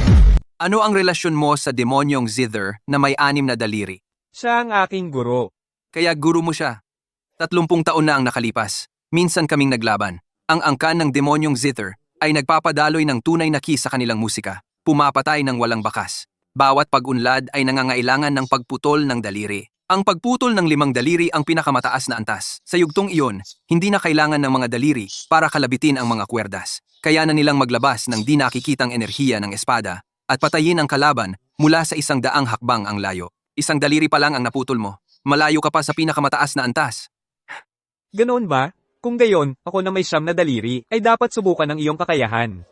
Ano ang relasyon mo sa demonyong Zither na may 6 na daliri? Siya ang aking guro. Kaya guro mo siya. 30 taon na ang nakalipas. Minsan kaming naglaban. Ang angkan ng demonyong Zither ay nagpapadaloy ng tunay na ki sa kanilang musika. Pumapatay ng walang bakas. Bawat pag-unlad ay nangangailangan ng pagputol ng daliri. Ang pagputol ng 5 daliri ang pinakamataas na antas. Sa yugtong iyon, hindi na kailangan ng mga daliri para kalabitin ang mga kwerdas. Kaya na nilang maglabas ng di nakikitang enerhiya ng espada at patayin ang kalaban mula sa 100 hakbang ang layo. 1 daliri pa lang ang naputol mo. Malayo ka pa sa pinakamataas na antas. Ganoon ba? Kung gayon, ako na may 9 na daliri, ay dapat subukan ang iyong kakayahan.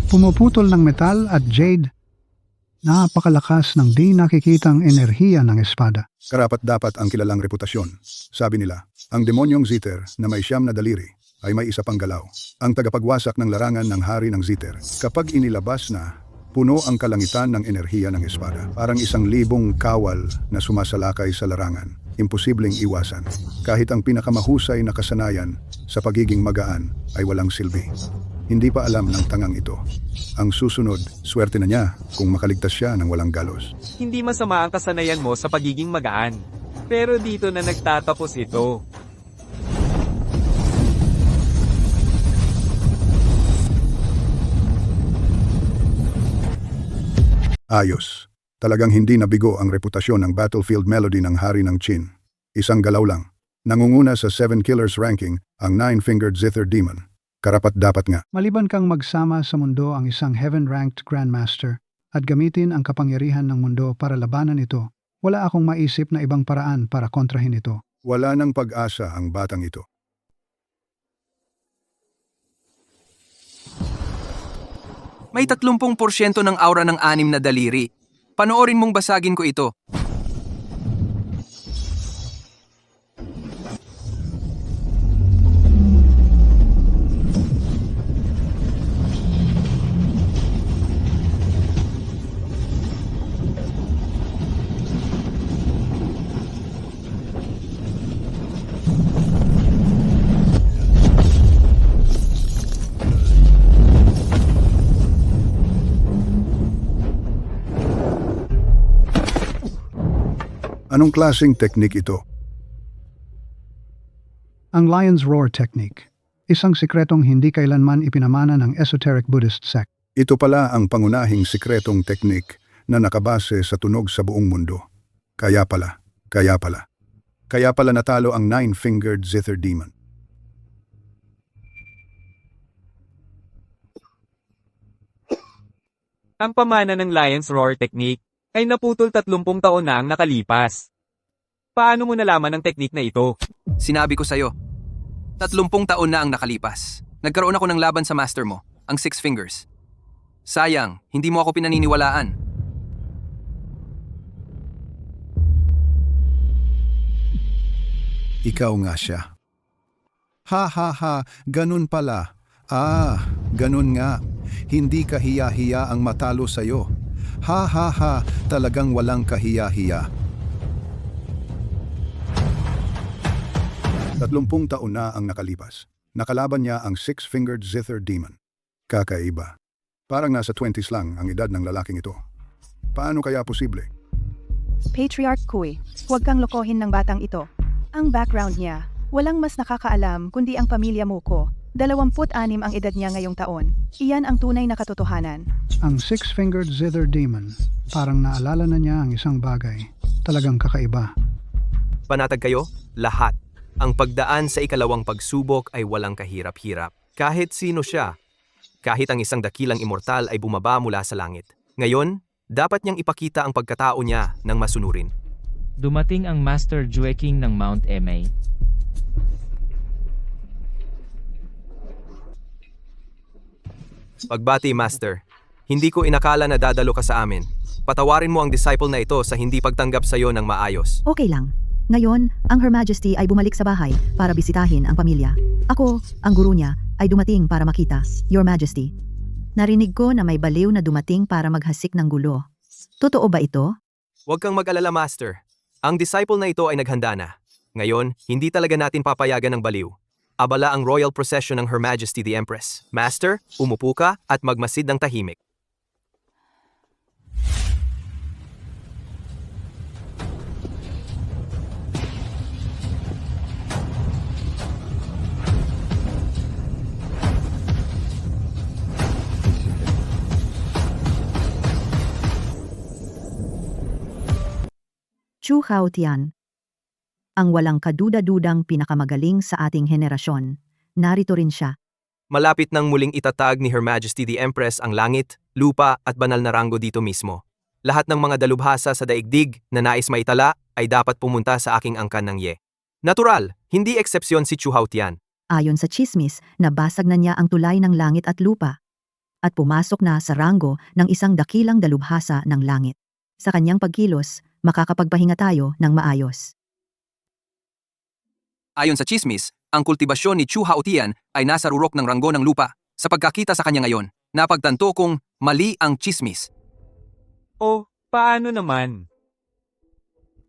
Pumuputol ng metal at jade. Napakalakas ng di nakikitang enerhiya ng espada. Karapat-dapat ang kilalang reputasyon. Sabi nila, ang demonyong Zither na may 9 na daliri ay may isa pang galaw. Ang tagapagwasak ng larangan ng hari ng Zither. Kapag inilabas na, puno ang kalangitan ng enerhiya ng espada. Parang 1,000 kawal na sumasalakay sa larangan. Imposibleng iwasan. Kahit ang pinakamahusay na kasanayan sa pagiging magaan ay walang silbi. Hindi pa alam ng tangang ito. Ang susunod, swerte na niya kung makaligtas siya ng walang galos. Hindi masama ang kasanayan mo sa pagiging magaan. Pero dito na nagtatapos ito. Ayos. Talagang hindi nabigo ang reputasyon ng battlefield melody ng hari ng Qin. 1 galaw lang. Nangunguna sa 7 killers ranking ang 9-fingered Zither Demon. Karapat-dapat nga. Maliban kang magsama sa mundo ang isang heaven-ranked Grandmaster at gamitin ang kapangyarihan ng mundo para labanan ito, wala akong maisip na ibang paraan para kontrahin ito. Wala nang pag-asa ang batang ito. May 30% ng aura ng 6 na daliri. Panoorin mong basagin ko ito. Anong klaseng teknik ito? Ang Lion's Roar Technique, isang sikretong hindi kailanman ipinamana ng esoteric Buddhist sect. Ito pala ang pangunahing sikretong teknik na nakabase sa tunog sa buong mundo. Kaya pala natalo ang 9-fingered Zither Demon. Ang pamana ng Lion's Roar Technique ay naputol 30 taon na ang nakalipas. Paano mo nalaman ang teknik na ito? Sinabi ko sa'yo, 30 taon na ang nakalipas. Nagkaroon ako ng laban sa master mo, ang 6 Fingers. Sayang, hindi mo ako pinaniniwalaan. Ikaw nga siya. Ha, ganun pala. Ganun nga. Hindi kahiya-hiya ang matalo sa'yo. Ha, talagang walang kahiya-hiya. 30 taon na ang nakalipas. Nakalaban niya ang 6-fingered Zither Demon. Kakaiba. Parang nasa 20s lang ang edad ng lalaking ito. Paano kaya posible? Patriarch Kui, huwag kang lokohin ng batang ito. Ang background niya, walang mas nakakaalam kundi ang pamilya mo ko. 26 ang edad niya ngayong taon. Iyan ang tunay na katotohanan. Ang six-fingered Zither Demon, parang naalala na niya ang isang bagay. Talagang kakaiba. Panatag kayo? Lahat. Ang pagdaan sa ikalawang pagsubok ay walang kahirap-hirap. Kahit sino siya. Kahit ang isang dakilang immortal ay bumaba mula sa langit. Ngayon, dapat niyang ipakita ang pagkatao niya ng masunurin. Dumating ang Master Jue King ng Mount Emei. Pagbati, Master. Hindi ko inakala na dadalo ka sa amin. Patawarin mo ang disciple na ito sa hindi pagtanggap sa iyo ng maayos. Okay lang. Ngayon, ang Her Majesty ay bumalik sa bahay para bisitahin ang pamilya. Ako, ang guru niya, ay dumating para makita, Your Majesty. Narinig ko na may baliw na dumating para maghasik ng gulo. Totoo ba ito? Huwag kang mag-alala, Master. Ang disciple na ito ay naghanda na. Ngayon, hindi talaga natin papayagan ng baliw. Abala ang royal procession ng Her Majesty the Empress. Master, umupo ka at magmasid ng tahimik. Chu Haotian. Ang walang kaduda-dudang pinakamagaling sa ating henerasyon. Narito rin siya. Malapit nang muling itatag ni Her Majesty the Empress ang langit, lupa at banal na ranggo dito mismo. Lahat ng mga dalubhasa sa daigdig na nais maitala ay dapat pumunta sa aking angkan ng Ye. Natural, hindi eksepsyon si Chu Haotian. Ayon sa chismis, nabasag na niya ang tulay ng langit at lupa. At pumasok na sa ranggo ng isang dakilang dalubhasa ng langit. Sa kanyang pagkilos, makakapagpahinga tayo ng maayos. Ayon sa chismis, ang kultibasyon ni Chu Haotian ay nasa rurok ng ranggo ng lupa. Sa pagkakita sa kanya ngayon, napagtanto kong mali ang chismis. Oh, paano naman?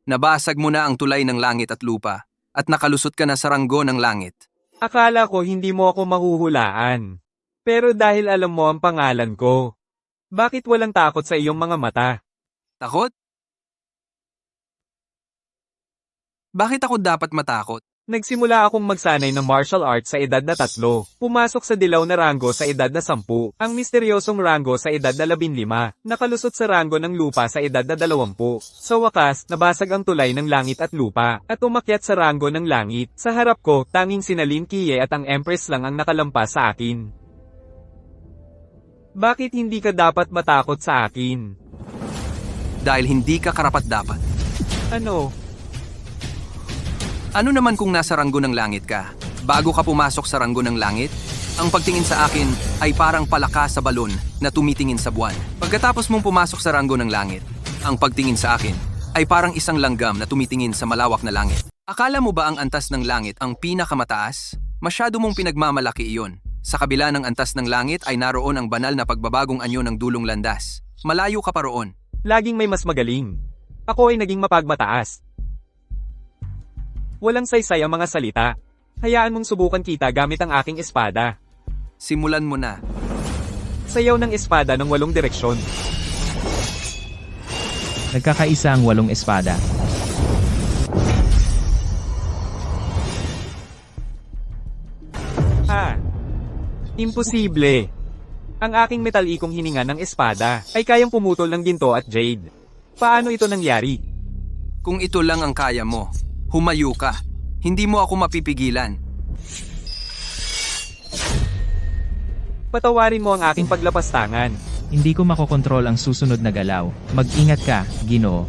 Nabasag mo na ang tulay ng langit at lupa at nakalusot ka na sa ranggo ng langit. Akala ko hindi mo ako mahuhulaan. Pero dahil alam mo ang pangalan ko, bakit walang takot sa iyong mga mata? Takot? Bakit ako dapat matakot? Nagsimula akong magsanay ng martial arts sa edad na 3. Pumasok sa dilaw na ranggo sa edad na 10. Ang misteryosong ranggo sa edad na 15. Nakalusot sa ranggo ng lupa sa edad na 20. Sa wakas, nabasag ang tulay ng langit at lupa, at umakyat sa ranggo ng langit. Sa harap ko, tanging sina Lin Qiye at ang Empress lang ang nakalampas sa akin. Bakit hindi ka dapat matakot sa akin? Dahil hindi ka karapat-dapat. Ano? Ano naman kung nasa ranggo ng langit ka? Bago ka pumasok sa ranggo ng langit, ang pagtingin sa akin ay parang palaka sa balon na tumitingin sa buwan. Pagkatapos mong pumasok sa ranggo ng langit, ang pagtingin sa akin ay parang isang langgam na tumitingin sa malawak na langit. Akala mo ba ang antas ng langit ang pinakamataas? Masyado mong pinagmamalaki iyon. Sa kabila ng antas ng langit ay naroon ang banal na pagbabagong anyo ng dulong landas. Malayo ka pa roon. Laging may mas magaling. Ako ay naging mapagmataas. Walang saysay ang mga salita. Hayaan mong subukan kita gamit ang aking espada. Simulan mo na. Sayaw ng espada ng 8 direksyon. Nagkakaisa ang 8 espada. Imposible. Ang aking metalikong hininga ng espada ay kayang pumutol ng ginto at jade. Paano ito nangyari? Kung ito lang ang kaya mo, humayo ka. Hindi mo ako mapipigilan. Patawarin mo ang aking paglapastangan. Hindi ko makokontrol ang susunod na galaw. Mag-ingat ka, Ginoo.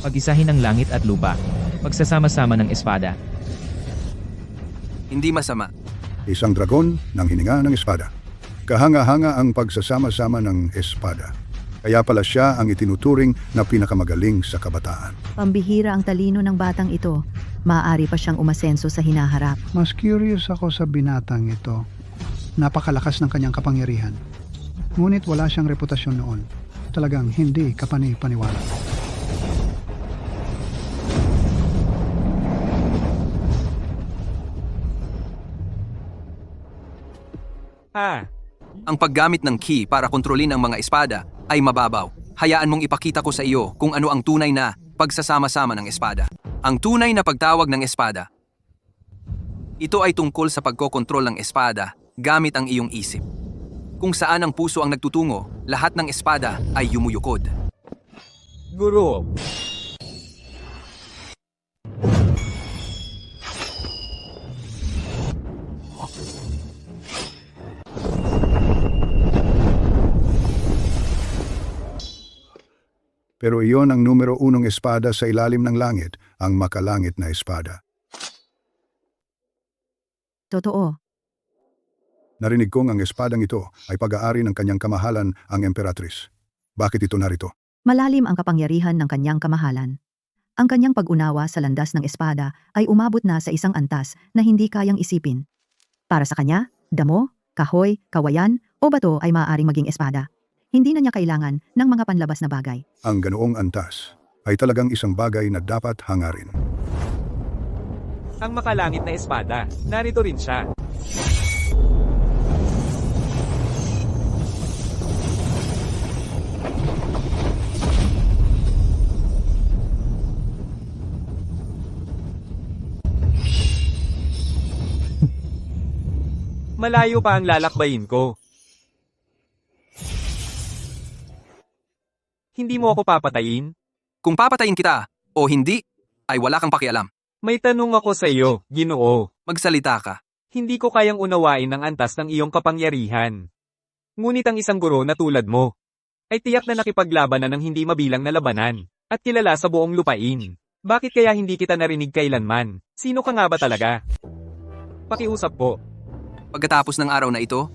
Pag-isahin ang langit at lupa. Pagsasama-sama ng espada. Hindi masama. Isang dragon ng hininga ng espada. Kahanga-hanga ang pagsasama-sama ng espada. Kaya pala siya ang itinuturing na pinakamagaling sa kabataan. Pambihira ang talino ng batang ito. Maaari pa siyang umasenso sa hinaharap. Mas curious ako sa binatang ito. Napakalakas ng kanyang kapangyarihan. Ngunit wala siyang reputasyon noon. Talagang hindi kapani-paniwala. Ang paggamit ng ki para kontrolin ang mga espada ay mababaw. Hayaan mong ipakita ko sa iyo kung ano ang tunay na pagsasama-sama ng espada. Ang tunay na pagtawag ng espada. Ito ay tungkol sa pagkokontrol ng espada gamit ang iyong isip. Kung saan ang puso ang nagtutungo, lahat ng espada ay yumuyukod. Guro, Pero iyon ang numero 1 espada sa ilalim ng langit, ang makalangit na espada. Totoo. Narinig kong ang espadang ito ay pag-aari ng kanyang kamahalan, ang Emperatrice. Bakit ito narito? Malalim ang kapangyarihan ng kanyang kamahalan. Ang kanyang pag-unawa sa landas ng espada ay umabot na sa isang antas na hindi kayang isipin. Para sa kanya, damo, kahoy, kawayan, o bato ay maaaring maging espada. Hindi na niya kailangan ng mga panlabas na bagay. Ang ganoong antas ay talagang isang bagay na dapat hangarin. ang makalangit na espada. Narito rin siya. Malayo pa ang lalakbayin ko. Hindi mo ako papatayin? Kung papatayin kita o hindi, ay wala kang pakialam. May tanong ako sa iyo, Ginoo. Magsalita ka. Hindi ko kayang unawain ang antas ng iyong kapangyarihan. Ngunit ang isang guro na tulad mo, ay tiyak na nakipaglaban na ng hindi mabilang na labanan, at kilala sa buong lupain. Bakit kaya hindi kita narinig kailanman? Sino ka nga ba talaga? Pakiusap po. Pagkatapos ng araw na ito,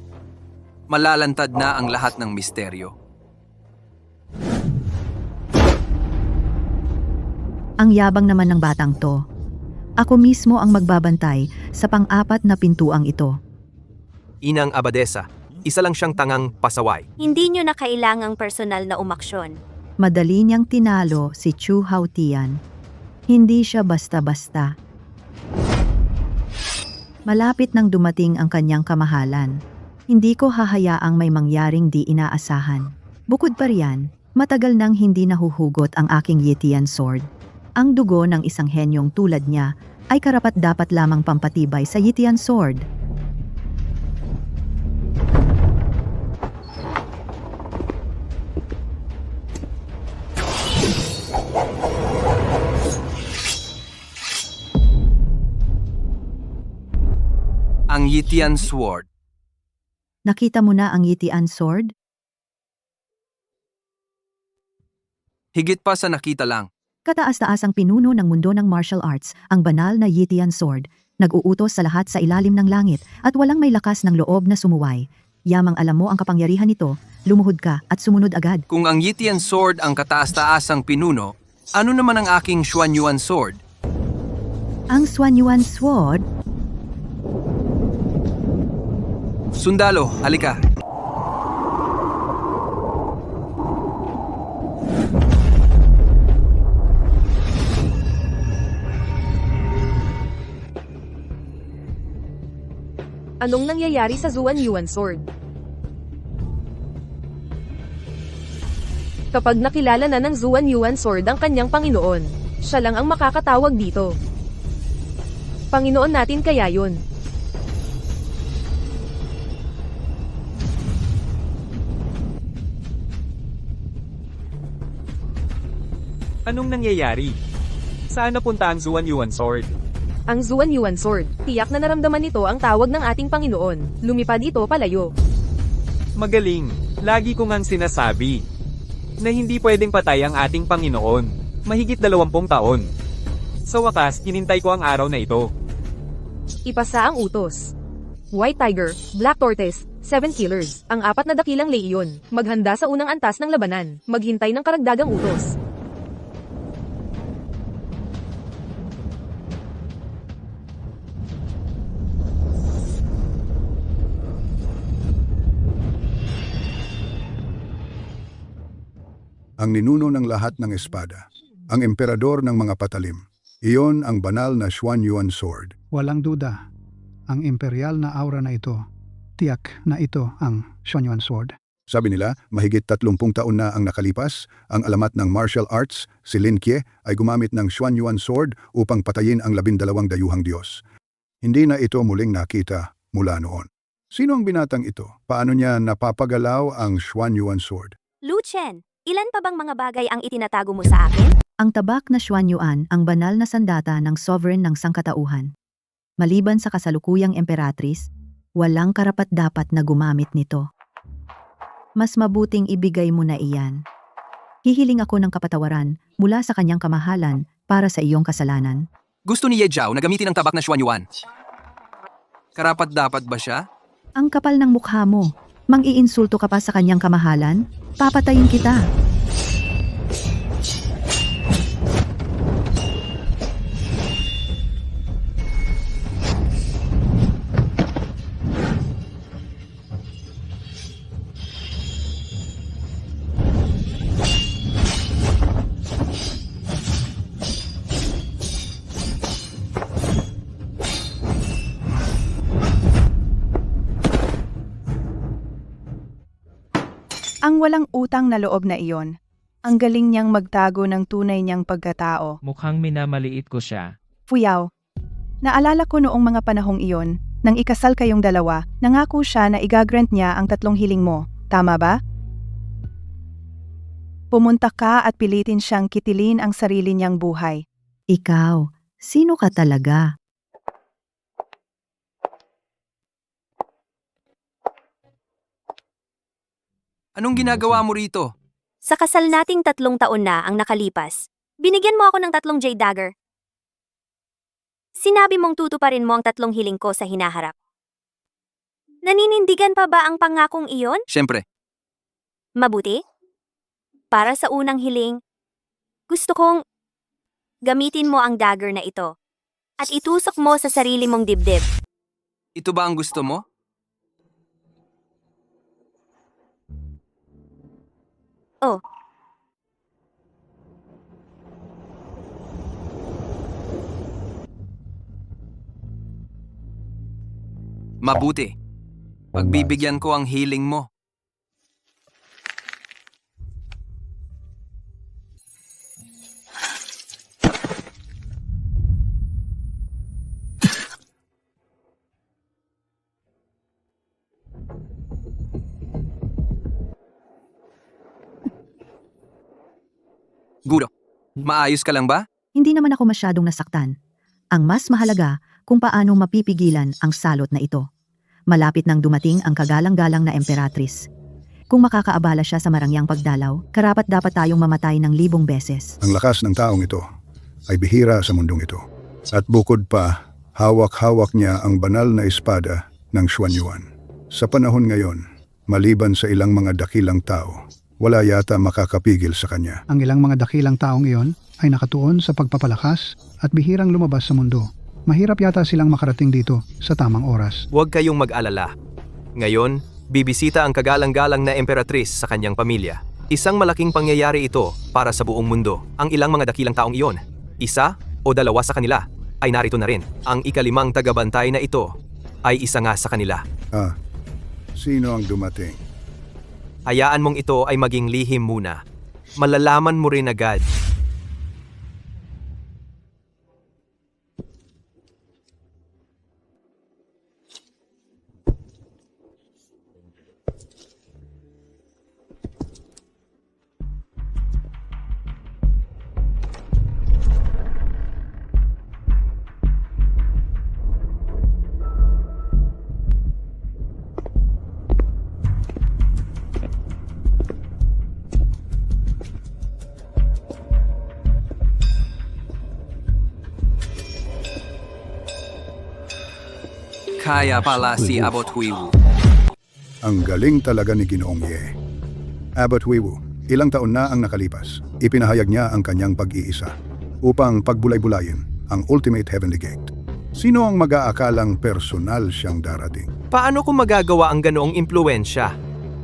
malalantad na ang lahat ng misteryo. Ang yabang naman ng batang to. Ako mismo ang magbabantay sa pang-apat na pintuang ito. Inang Abadesa, isa lang siyang tangang pasaway. Hindi nyo na kailangang personal na umaksyon. Madali niyang tinalo si Chu Hautian. Hindi siya basta-basta. Malapit nang dumating ang kanyang kamahalan. Hindi ko hahayaang may mangyaring di inaasahan. Bukod pa riyan, matagal nang hindi nahuhugot ang aking Yitian sword. Ang dugo ng isang henyong tulad niya ay karapat-dapat lamang pampatibay sa Yitian sword. Ang Yitian Sword. Nakita mo na ang Yitian sword? Higit pa sa nakita lang. Kataas-taasang pinuno ng mundo ng martial arts, ang banal na Yitian sword, nag-uutos sa lahat sa ilalim ng langit at walang may lakas ng loob na sumuway. Yamang alam mo ang kapangyarihan nito, lumuhod ka at sumunod agad. Kung ang Yitian Sword ang kataas-taasang pinuno, ano naman ang aking Xuanyuan Sword? Ang Xuanyuan sword? Sundalo, halika. Anong nangyayari sa Zuan Yuan Sword? Kapag nakilala na ng Zuan Yuan Sword ang kanyang Panginoon, siya lang ang makakatawag dito. Panginoon natin kaya yun. Anong nangyayari? Saan napunta ang Zuan Yuan Sword? Ang Zuan Yuan Sword, tiyak na naramdaman nito ang tawag ng ating Panginoon. Lumipad ito palayo. Magaling. Lagi ko ngang sinasabi na hindi pwedeng patay ang ating Panginoon. Mahigit 20 taon. Sa wakas, hinintay ko ang araw na ito. Ipasa ang utos. White Tiger, Black Tortoise, 7 Killers, ang 4 na dakilang leyon. Maghanda sa unang antas ng labanan. Maghintay ng karagdagang utos. Ang ninuno ng lahat ng espada, ang emperador ng mga patalim. Iyon ang banal na Xuanyuan sword. Walang duda, ang imperial na aura na ito, tiyak na ito ang Xuanyuan Sword. Sabi nila, mahigit 30 taon na ang nakalipas, ang alamat ng martial arts, si Lin Kie, ay gumamit ng Xuanyuan sword upang patayin ang 12 dayuhang Diyos. Hindi na ito muling nakita mula noon. Sino ang binatang ito? Paano niya napapagalaw ang Xuanyuan sword? Lu Chen, ilan pa bang mga bagay ang itinatago mo sa akin? Ang tabak na Xuanyuan ang banal na sandata ng sovereign ng sangkatauhan. Maliban sa kasalukuyang emperatris, walang karapat-dapat na gumamit nito. Mas mabuting ibigay mo na iyan. Hihiling ako ng kapatawaran mula sa kanyang kamahalan para sa iyong kasalanan. Gusto ni Ye Zhao na gamitin ang tabak na Xuanyuan. Karapat-dapat ba siya? Ang kapal ng mukha mo. Mang-iinsulto ka pa sa kanyang kamahalan? Papatayin kita. Ang walang utang na loob na iyon. Ang galing niyang magtago ng tunay niyang pagkatao. Mukhang minamaliit ko siya. Fuyaw. Naalala ko noong mga panahong iyon, nang ikasal kayong dalawa, nangako siya na igagrant niya ang 3 hiling mo. Tama ba? Pumunta ka at pilitin siyang kitilin ang sarili niyang buhay. Ikaw, sino ka talaga? Anong ginagawa mo rito? Sa kasal nating 3 taon na ang nakalipas, binigyan mo ako ng 3 jade dagger. Sinabi mong tutuparin mo ang 3 hiling ko sa hinaharap. Naninindigan pa ba ang pangakong iyon? Siyempre. Mabuti? Para sa unang hiling, gusto kong gamitin mo ang dagger na ito at itusok mo sa sarili mong dibdib. Ito ba ang gusto mo? Oh. Mabuti. Pagbibigyan ko ang hiling mo. Guro, maayos ka lang ba? Hindi naman ako masyadong nasaktan. Ang mas mahalaga kung paano mapipigilan ang salot na ito. Malapit nang dumating ang kagalang-galang na emperatris. Kung makakaabala siya sa marangyang pagdalaw, karapat dapat tayong mamatay ng 1000 beses. Ang lakas ng taong ito ay bihira sa mundong ito. At bukod pa, hawak-hawak niya ang banal na espada ng Xuanyuan. Sa panahon ngayon, maliban sa ilang mga dakilang tao, wala yata makakapigil sa kanya. Ang ilang mga dakilang taong iyon ay nakatuon sa pagpapalakas at bihirang lumabas sa mundo. Mahirap yata silang makarating dito sa tamang oras. Huwag kayong mag-alala. Ngayon, bibisita ang kagalang-galang na emperatris sa kanyang pamilya. Isang malaking pangyayari ito para sa buong mundo. Ang ilang mga dakilang taong iyon, 1 o 2 sa kanila, ay narito na rin. Ang ika-5 tagabantay na ito ay isa nga sa kanila. Sino ang dumating? Hayaan mong ito ay maging lihim muna. Malalaman mo rin agad. Kaya pala si Abot Huiwu. Ang galing talaga ni Ginoong Ye. Abbot Huiwu, ilang taon na ang nakalipas. Ipinahayag niya ang kanyang pag-iisa upang pagbulay-bulayin ang Ultimate Heavenly Gate. Sino ang mag-aakalang personal siyang darating? Paano kung magagawa ang ganoong impluensya?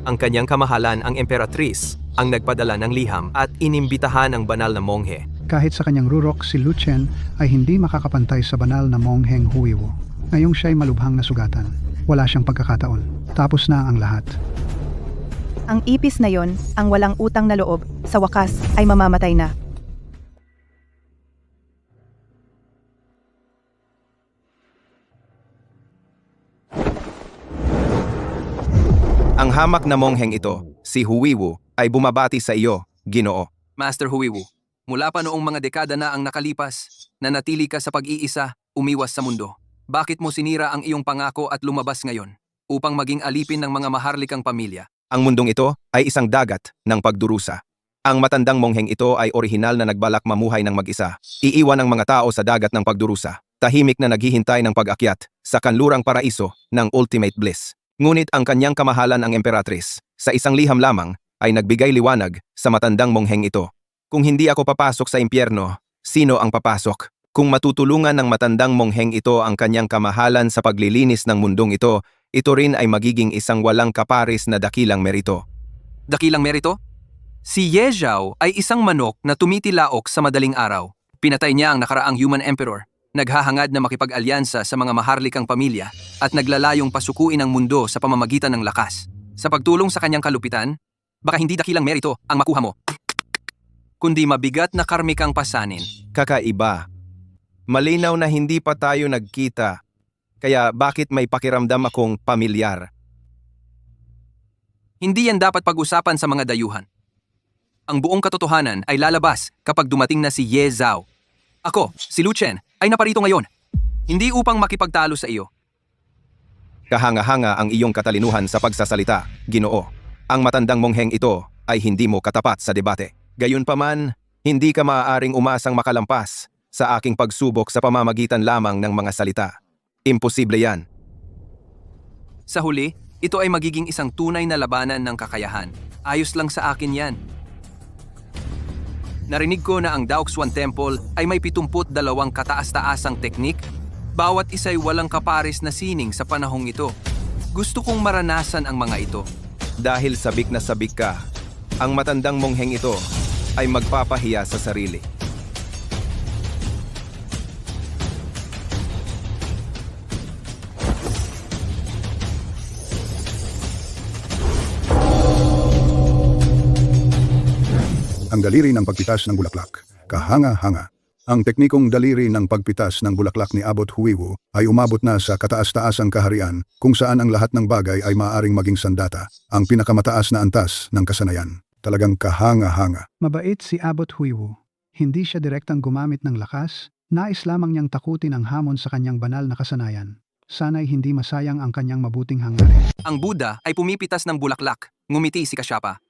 Ang kanyang kamahalan, ang emperatris, ang nagpadala ng liham at inimbitahan ang banal na monghe. Kahit sa kanyang rurok, si Lu Chen ay hindi makakapantay sa banal na mongheng Huiwu. Ngayong siya'y malubhang nasugatan. Wala siyang pagkakataon. Tapos na ang lahat. Ang ipis na yon, ang walang utang na loob, sa wakas ay mamamatay na. Ang hamak na mongheng ito, si Huiwu, ay bumabati sa iyo, Ginoo. Master Huiwu, mula pa noong mga dekada na ang nakalipas, nanatili ka sa pag-iisa, umiwas sa mundo. Bakit mo sinira ang iyong pangako at lumabas ngayon upang maging alipin ng mga maharlikang pamilya? Ang mundong ito ay isang dagat ng pagdurusa. Ang matandang mongheng ito ay orihinal na nagbalak mamuhay ng mag-isa. Iiwan ang mga tao sa dagat ng pagdurusa, tahimik na naghihintay ng pag-akyat sa kanlurang paraiso ng ultimate bliss. Ngunit ang kanyang kamahalan ang Emperatrice, sa isang liham lamang, ay nagbigay liwanag sa matandang mongheng ito. Kung hindi ako papasok sa impyerno, sino ang papasok? Kung matutulungan ng matandang mongheng ito ang kanyang kamahalan sa paglilinis ng mundong ito rin ay magiging isang walang kaparis na dakilang merito. Dakilang merito? Si Ye Zhao ay isang manok na tumitilaok sa madaling araw. Pinatay niya ang nakaraang human emperor, naghahangad na makipag-alyansa sa mga maharlikang pamilya at naglalayong pasukuin ang mundo sa pamamagitan ng lakas. Sa pagtulong sa kanyang kalupitan, baka hindi dakilang merito ang makuha mo, kundi mabigat na karmikang pasanin. Kakaiba. Malinaw na hindi pa tayo nagkita, kaya bakit may pakiramdam akong pamilyar? Hindi yan dapat pag-usapan sa mga dayuhan. Ang buong katotohanan ay lalabas kapag dumating na si Ye Zhao. Ako, si Lu Chen, ay naparito ngayon. Hindi upang makipagtalo sa iyo. Kahanga-hanga ang iyong katalinuhan sa pagsasalita, Ginoo. Ang matandang mongheng ito ay hindi mo katapat sa debate. Gayunpaman, hindi ka maaaring umasang makalampas sa aking pagsubok sa pamamagitan lamang ng mga salita. Imposible yan. Sa huli, ito ay magiging isang tunay na labanan ng kakayahan. Ayos lang sa akin yan. Narinig ko na ang Daoxuan Temple ay may 72 kataas-taasang teknik. Bawat isa'y walang kapares na sining sa panahong ito. Gusto kong maranasan ang mga ito. Dahil sabik na sabik ka, ang matandang mongheng ito ay magpapahiya sa sarili. Ang daliri ng pagpitas ng bulaklak. Kahanga-hanga. Ang teknikong daliri ng pagpitas ng bulaklak ni Abbot Huiwu ay umabot na sa kataas-taasang kaharian kung saan ang lahat ng bagay ay maaaring maging sandata, ang pinakamataas na antas ng kasanayan. Talagang kahanga-hanga. Mabait si Abbot Huiwu. Hindi siya direktang gumamit ng lakas, nais lamang niyang takutin ang hamon sa kanyang banal na kasanayan. Sana'y hindi masayang ang kanyang mabuting hangarin. Ang Buddha ay pumipitas ng bulaklak, ngumiti si Kasyapa.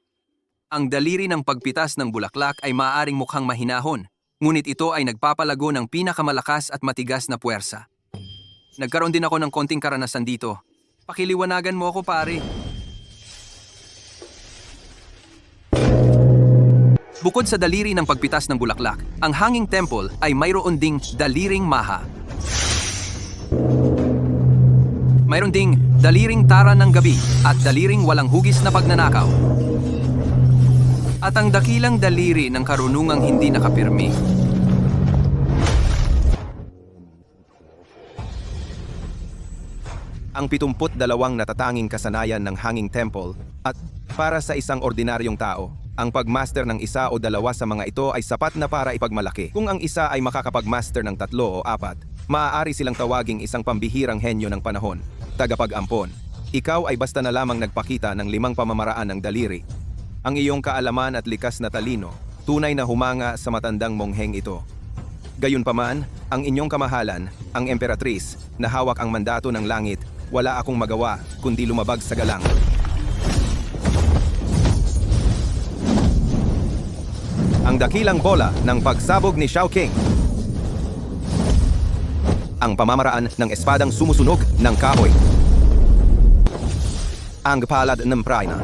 Ang daliri ng pagpitas ng bulaklak ay maaaring mukhang mahinahon, ngunit ito ay nagpapalago ng pinakamalakas at matigas na puwersa. Nagkaroon din ako ng konting karanasan dito. Pakiliwanagan mo ako, pare. Bukod sa daliri ng pagpitas ng bulaklak, ang Hanging Temple ay mayroon ding daliring maha. Mayroon ding daliring tara ng gabi at daliring walang hugis na pagnanakaw. At ang dakilang daliri ng karunungang hindi nakapirmi. Ang 72 natatanging kasanayan ng Hanging Temple at para sa isang ordinaryong tao, ang pagmaster ng isa o dalawa sa mga ito ay sapat na para ipagmalaki. Kung ang isa ay makakapagmaster ng 3 o 4, maaari silang tawaging isang pambihirang henyo ng panahon, tagapag-ampon. Ikaw ay basta na lamang nagpakita ng 5 pamamaraan ng daliri. Ang iyong kaalaman at likas na talino, tunay na humanga sa matandang mongheng ito. Gayunpaman, ang inyong kamahalan, ang Emperatrice, na hawak ang mandato ng langit, wala akong magawa kundi lumabag sa galang. Ang dakilang bola ng pagsabog ni Shao King. Ang pamamaraan ng espadang sumusunog ng kahoy. Ang palad ng prana.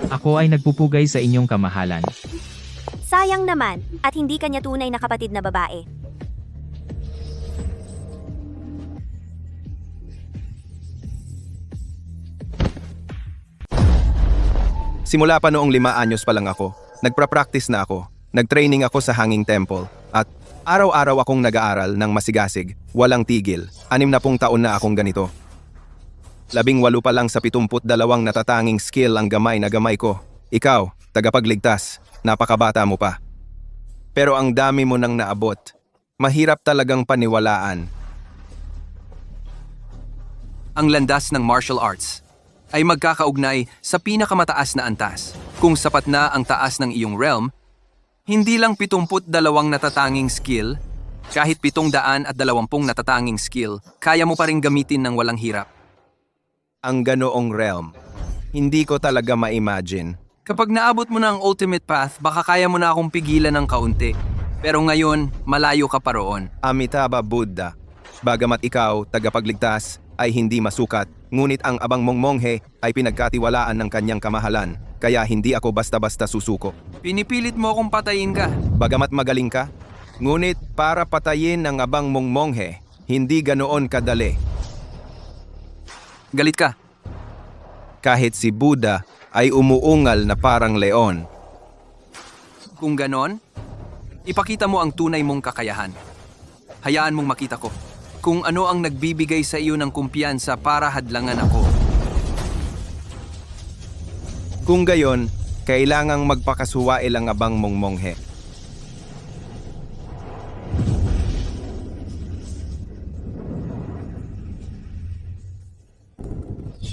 Ako Ako ay nagpupugay sa inyong kamahalan. Sayang naman, at hindi kanya tunay na kapatid na babae. Simula pa noong 5 anyos pa lang ako, nagpra-practice na ako, nagtraining ako sa Hanging Temple, at araw-araw akong nag-aaral ng masigasig, walang tigil. 60 taon na akong ganito. 18 pa lang sa 72 natatanging skill ang gamay na gamay ko. Ikaw, tagapagligtas, napakabata mo pa. Pero ang dami mo nang naabot. Mahirap talagang paniwalaan. Ang landas ng martial arts ay magkakaugnay sa pinakamataas na antas. Kung sapat na ang taas ng iyong realm, hindi lang 72 natatanging skill, kahit 720 natatanging skill, kaya mo pa rin gamitin ng walang hirap. Ang ganoong realm, hindi ko talaga ma-imagine. Kapag naabot mo na ang ultimate path, baka kaya mo na akong pigilan ng kaunti. Pero ngayon, malayo ka pa roon. Amitabha Buddha, bagamat ikaw, tagapagligtas, ay hindi masukat, ngunit ang abang mong monghe ay pinagkatiwalaan ng kanyang kamahalan, kaya hindi ako basta-basta susuko. Pinipilit mo akong patayin ka. Bagamat magaling ka, ngunit para patayin ng abang mong monghe, hindi ganoon kadali. Galit ka. Kahit si Buddha ay umuungal na parang leon. Kung ganon, ipakita mo ang tunay mong kakayahan. Hayaan mong makita ko kung ano ang nagbibigay sa iyo ng kumpiyansa para hadlangan ako. Kung gayon, kailangang magpakasuwail ang abang mong monghe.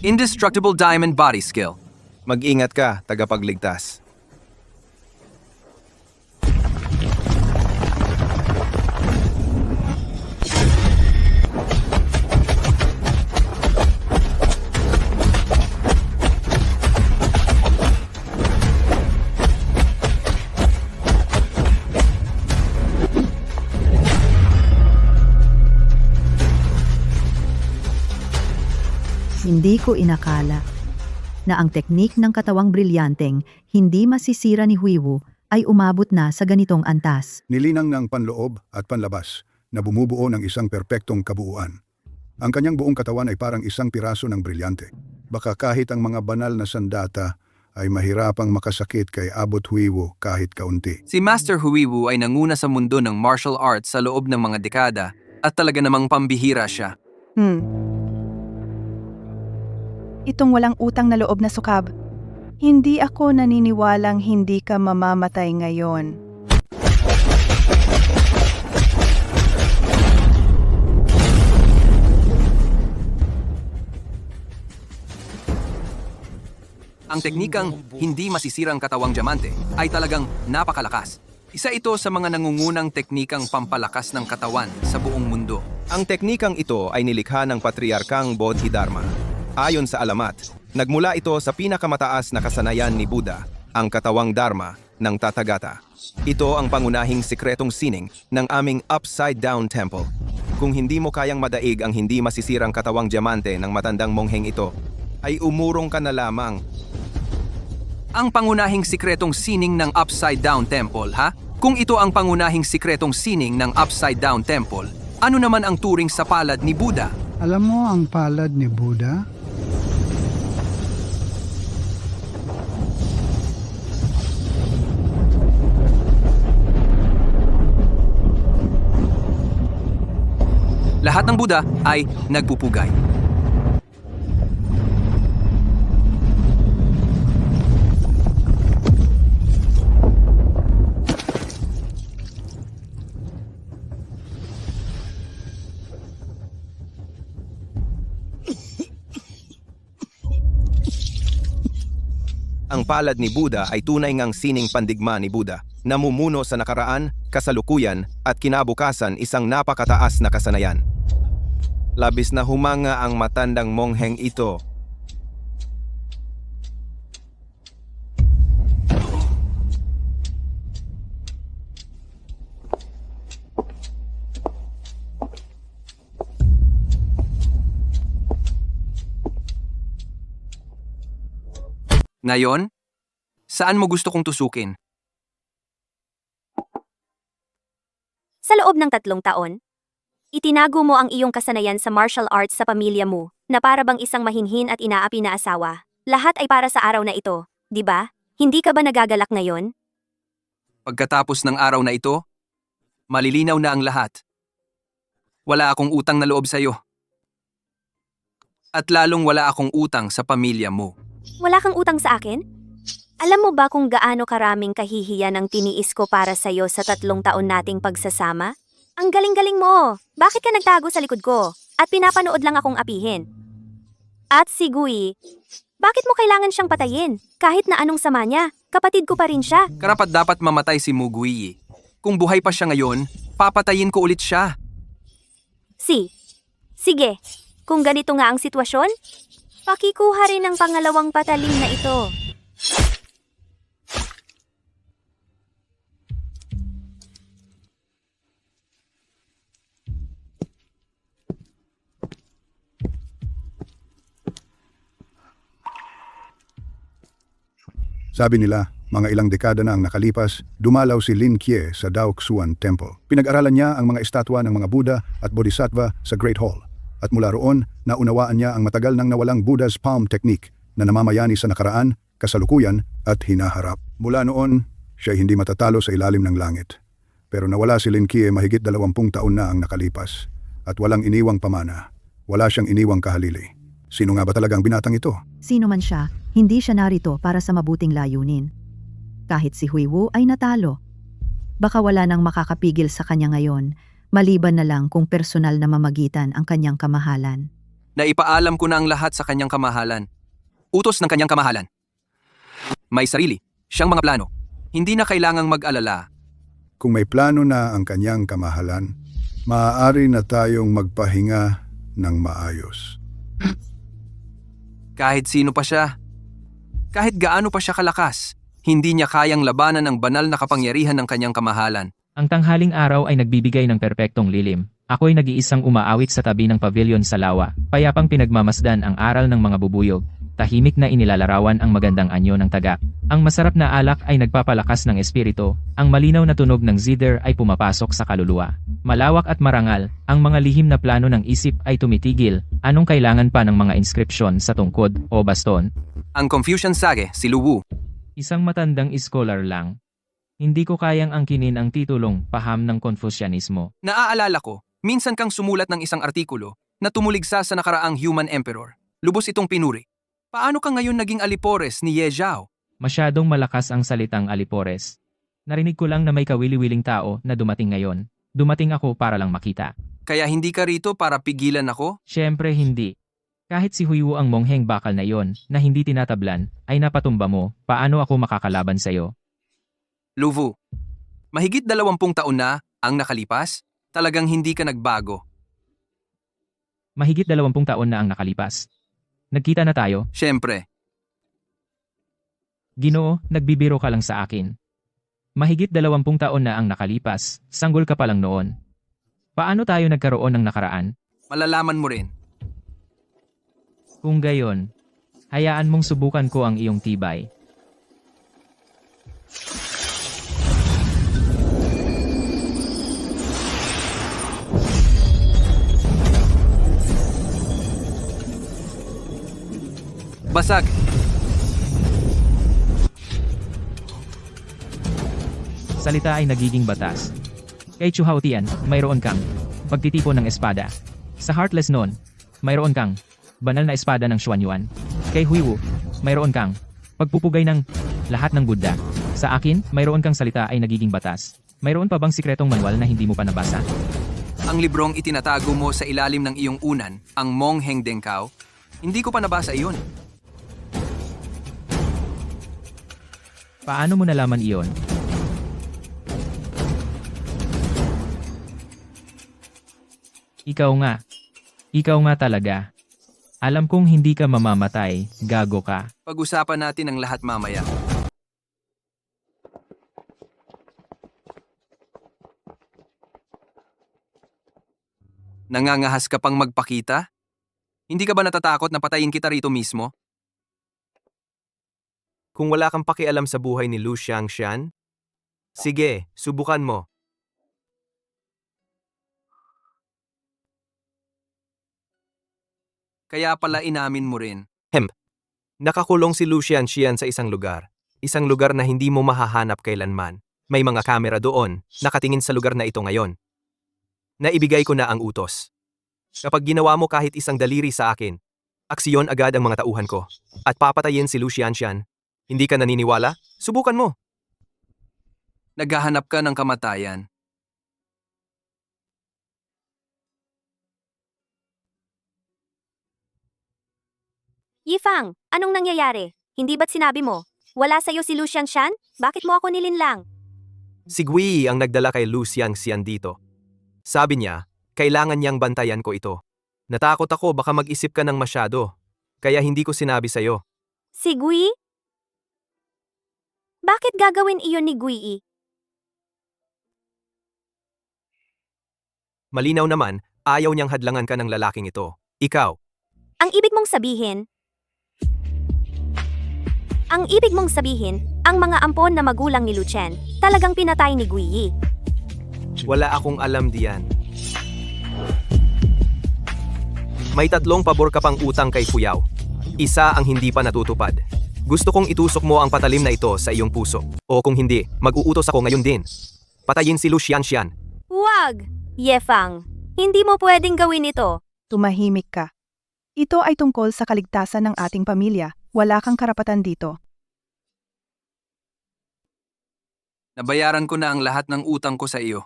Indestructible Diamond Body Skill. Mag-ingat ka, tagapagligtas. Hindi ko inakala na ang teknik ng katawang brilyanteng hindi masisira ni Huiwu ay umabot na sa ganitong antas. Nilinang ng panloob at panlabas na bumubuo ng isang perpektong kabuuan. Ang kanyang buong katawan ay parang isang piraso ng brilyante. Baka kahit ang mga banal na sandata ay mahirapang makasakit kay Abot Huiwu kahit kaunti. Si Master Huiwu ay nanguna sa mundo ng martial arts sa loob ng mga dekada at talaga namang pambihira siya. Itong walang utang na loob na sukab. Hindi ako naniniwalang hindi ka mamamatay ngayon. Ang teknikang hindi masisirang katawang diamante ay talagang napakalakas. Isa ito sa mga nangungunang teknikang pampalakas ng katawan sa buong mundo. Ang teknikang ito ay nilikha ng Patriarkang Bodhidharma. Ayon sa alamat, nagmula ito sa pinakamataas na kasanayan ni Buddha, ang katawang Dharma ng Tathagata. Ito ang pangunahing sikretong sining ng aming upside-down temple. Kung hindi mo kayang madaig ang hindi masisirang katawang diamante ng matandang mongheng ito, ay umurong ka na lamang. Ang pangunahing sikretong sining ng upside-down temple, ha? Kung ito ang pangunahing sikretong sining ng upside-down temple, ano naman ang turing sa palad ni Buddha? Alam mo ang palad ni Buddha? Lahat ng Buddha ay nagpupugay. Ang palad ni Buddha ay tunay ngang sining pandigma ni Buddha, namumuno sa nakaraan, kasalukuyan, at kinabukasan isang napakataas na kasanayan. Labis na humanga ang matandang mongheng ito. Ngayon, Saan mo gusto kong tusukin? Sa loob ng 3 taon, itinago mo ang iyong kasanayan sa martial arts sa pamilya mo, na para bang isang mahinhin at inaapi na asawa. Lahat ay para sa araw na ito, di ba? Hindi ka ba nagagalak ngayon? Pagkatapos ng araw na ito, malilinaw na ang lahat. Wala akong utang na loob sa'yo. At lalong wala akong utang sa pamilya mo. Wala kang utang sa akin? Alam mo ba kung gaano karaming kahihiyan ang tiniis ko para sa'yo sa 3 taon nating pagsasama? Ang galing-galing mo! Bakit ka nagtago sa likod ko? At pinapanood lang akong apihin. At si Gui, bakit mo kailangan siyang patayin? Kahit na anong sama niya, kapatid ko pa rin siya. Karapat dapat mamatay si Mugui. Kung buhay pa siya ngayon, papatayin ko ulit siya. Sige, kung ganito nga ang sitwasyon, pakikuha rin ang pangalawang patalim na ito. Sabi nila, mga ilang dekada na ang nakalipas, dumalaw si Lin Kie sa Daoxuan Temple. Pinag-aralan niya ang mga estatwa ng mga Buddha at Bodhisattva sa Great Hall. At mula roon, naunawaan niya ang matagal nang nawalang Buddha's Palm Technique na namamayani sa nakaraan, kasalukuyan at hinaharap. Mula noon, siya hindi matatalo sa ilalim ng langit. Pero nawala si Lin Kie mahigit 20 taon na ang nakalipas. At walang iniwang pamana. Wala siyang iniwang kahalili. Sino nga ba talagang binatang ito? Sino man siya, hindi siya narito para sa mabuting layunin. Kahit si Hui Wu ay natalo. Baka wala nang makakapigil sa kanya ngayon, maliban na lang kung personal na mamagitan ang kanyang kamahalan. Naipaalam ko na ang lahat sa kanyang kamahalan. Utos ng kanyang kamahalan. May sarili, siyang mga plano. Hindi na kailangang mag-alala. Kung may plano na ang kanyang kamahalan, maaari na tayong magpahinga ng maayos. Kahit sino pa siya, kahit gaano pa siya kalakas, hindi niya kayang labanan ang banal na kapangyarihan ng kanyang kamahalan. Ang tanghaling araw ay nagbibigay ng perpektong lilim. Ako'y nag-iisang umaawit sa tabi ng pavilion sa lawa, payapang pinagmamasdan ang aral ng mga bubuyog. Tahimik na inilalarawan ang magandang anyo ng tagak. Ang masarap na alak ay nagpapalakas ng espiritu. Ang malinaw na tunog ng zither ay pumapasok sa kaluluwa. Malawak at marangal, ang mga lihim na plano ng isip ay tumitigil. Anong kailangan pa ng mga inskripsyon sa tungkod o baston? Ang Confucian Sage, si Lu Wu. Isang matandang scholar lang. Hindi ko kayang angkinin ang titulong paham ng Confucianismo. Naaalala ko, minsan kang sumulat ng isang artikulo na tumuligsa sa nakaraang human emperor. Lubos itong pinuri. Paano ka ngayon naging alipores ni Ye Zhao? Masyadong malakas ang salitang alipores. Narinig ko lang na may kawili-wiling tao na dumating ngayon. Dumating ako para lang makita. Kaya hindi ka rito para pigilan ako? Siyempre hindi. Kahit si Hui Wu ang mongheng bakal na iyon, na hindi tinatablan, ay napatumba mo, paano ako makakalaban sa'yo? Lu Wu, mahigit 20 taon na ang nakalipas, talagang hindi ka nagbago. Mahigit 20 taon na ang nakalipas. Nagkita na tayo? Siyempre. Ginoo, nagbibiro ka lang sa akin. Mahigit 20 taon na ang nakalipas, sanggol ka pa lang noon. Paano tayo nagkaroon ng nakaraan? Malalaman mo rin. Kung gayon, hayaan mong subukan ko ang iyong tibay. Basag! Salita ay nagiging batas. Kay Chu Haotian, mayroon kang pagtitipon ng espada. Sa Heartless noon, mayroon kang banal na espada ng Xuanyuan. Kay Hui Wu, mayroon kang pagpupugay ng lahat ng Buddha. Sa akin, mayroon kang salita ay nagiging batas. Mayroon pa bang sikretong manual na hindi mo pa nabasa? Ang librong itinatago mo sa ilalim ng iyong unan, ang Mongheng Dengkao, hindi ko pa nabasa iyon. Paano mo nalaman iyon? Ikaw nga. Ikaw nga talaga. Alam kong hindi ka mamamatay, gago ka. Pag-usapan natin ang lahat mamaya. Nangangahas ka pang magpakita? Hindi ka ba natatakot na patayin kita rito mismo? Kung wala kang pakialam sa buhay ni Lu Xiangxian, sige, subukan mo. Kaya pala inamin mo rin. Nakakulong si Lu Xiangxian sa isang lugar. Isang lugar na hindi mo mahahanap kailanman. May mga kamera doon, nakatingin sa lugar na ito ngayon. Naibigay ko na ang utos. Kapag ginawa mo kahit isang daliri sa akin, aksiyon agad ang mga tauhan ko. At papatayin si Lu Xiangxian. Hindi ka naniniwala? Subukan mo. Naghahanap ka ng kamatayan. Yifang, anong nangyayari? Hindi ba't sinabi mo? Wala sa'yo si Lu Xiangxian? Bakit mo ako nilinlang? Si Gui ang nagdala kay Lu Xiangxian dito. Sabi niya, kailangan niyang bantayan ko ito. Natakot ako baka mag-isip ka ng masyado. Kaya hindi ko sinabi sa'yo. Si Gui? Bakit gagawin iyon ni Gui? Malinaw naman, ayaw niyang hadlangan ka ng lalaking ito. Ikaw. Ang ibig mong sabihin, ang mga ampon na magulang ni Lu Chen, talagang pinatay ni Gui. Wala akong alam diyan. May 3 pabor ka pang utang kay Fuyao. Isa ang hindi pa natutupad. Gusto kong itusok mo ang patalim na ito sa iyong puso. O kung hindi, mag-uutos ako ngayon din. Patayin si Lu Xiangxian. Huwag! Yefang, hindi mo pwedeng gawin ito. Tumahimik ka. Ito ay tungkol sa kaligtasan ng ating pamilya. Wala kang karapatan dito. Nabayaran ko na ang lahat ng utang ko sa iyo.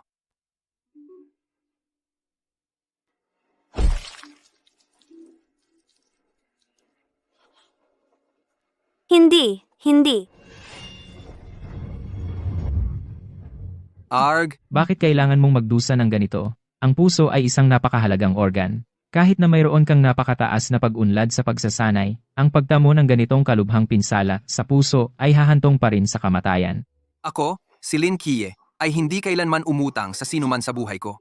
Hindi. Arg, Bakit kailangan mong magdusa ng ganito? Ang puso ay isang napakahalagang organ. Kahit na mayroon kang napakataas na pag-unlad sa pagsasanay, ang pagtamo ng ganitong kalubhang pinsala sa puso ay hahantong pa rin sa kamatayan. ako, si Lin Kie, ay hindi kailanman umutang sa sinuman sa buhay ko.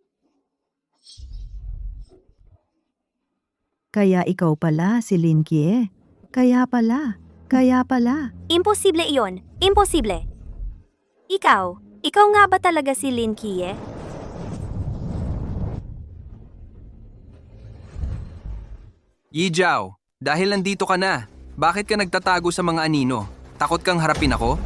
Kaya ikaw pala si Lin Kie. Kaya pala. Imposible iyon. Imposible. Ikaw nga ba talaga si Lin Kie? Yi Jiao, dahil nandito ka na, bakit ka nagtatago sa mga anino? Takot kang harapin ako?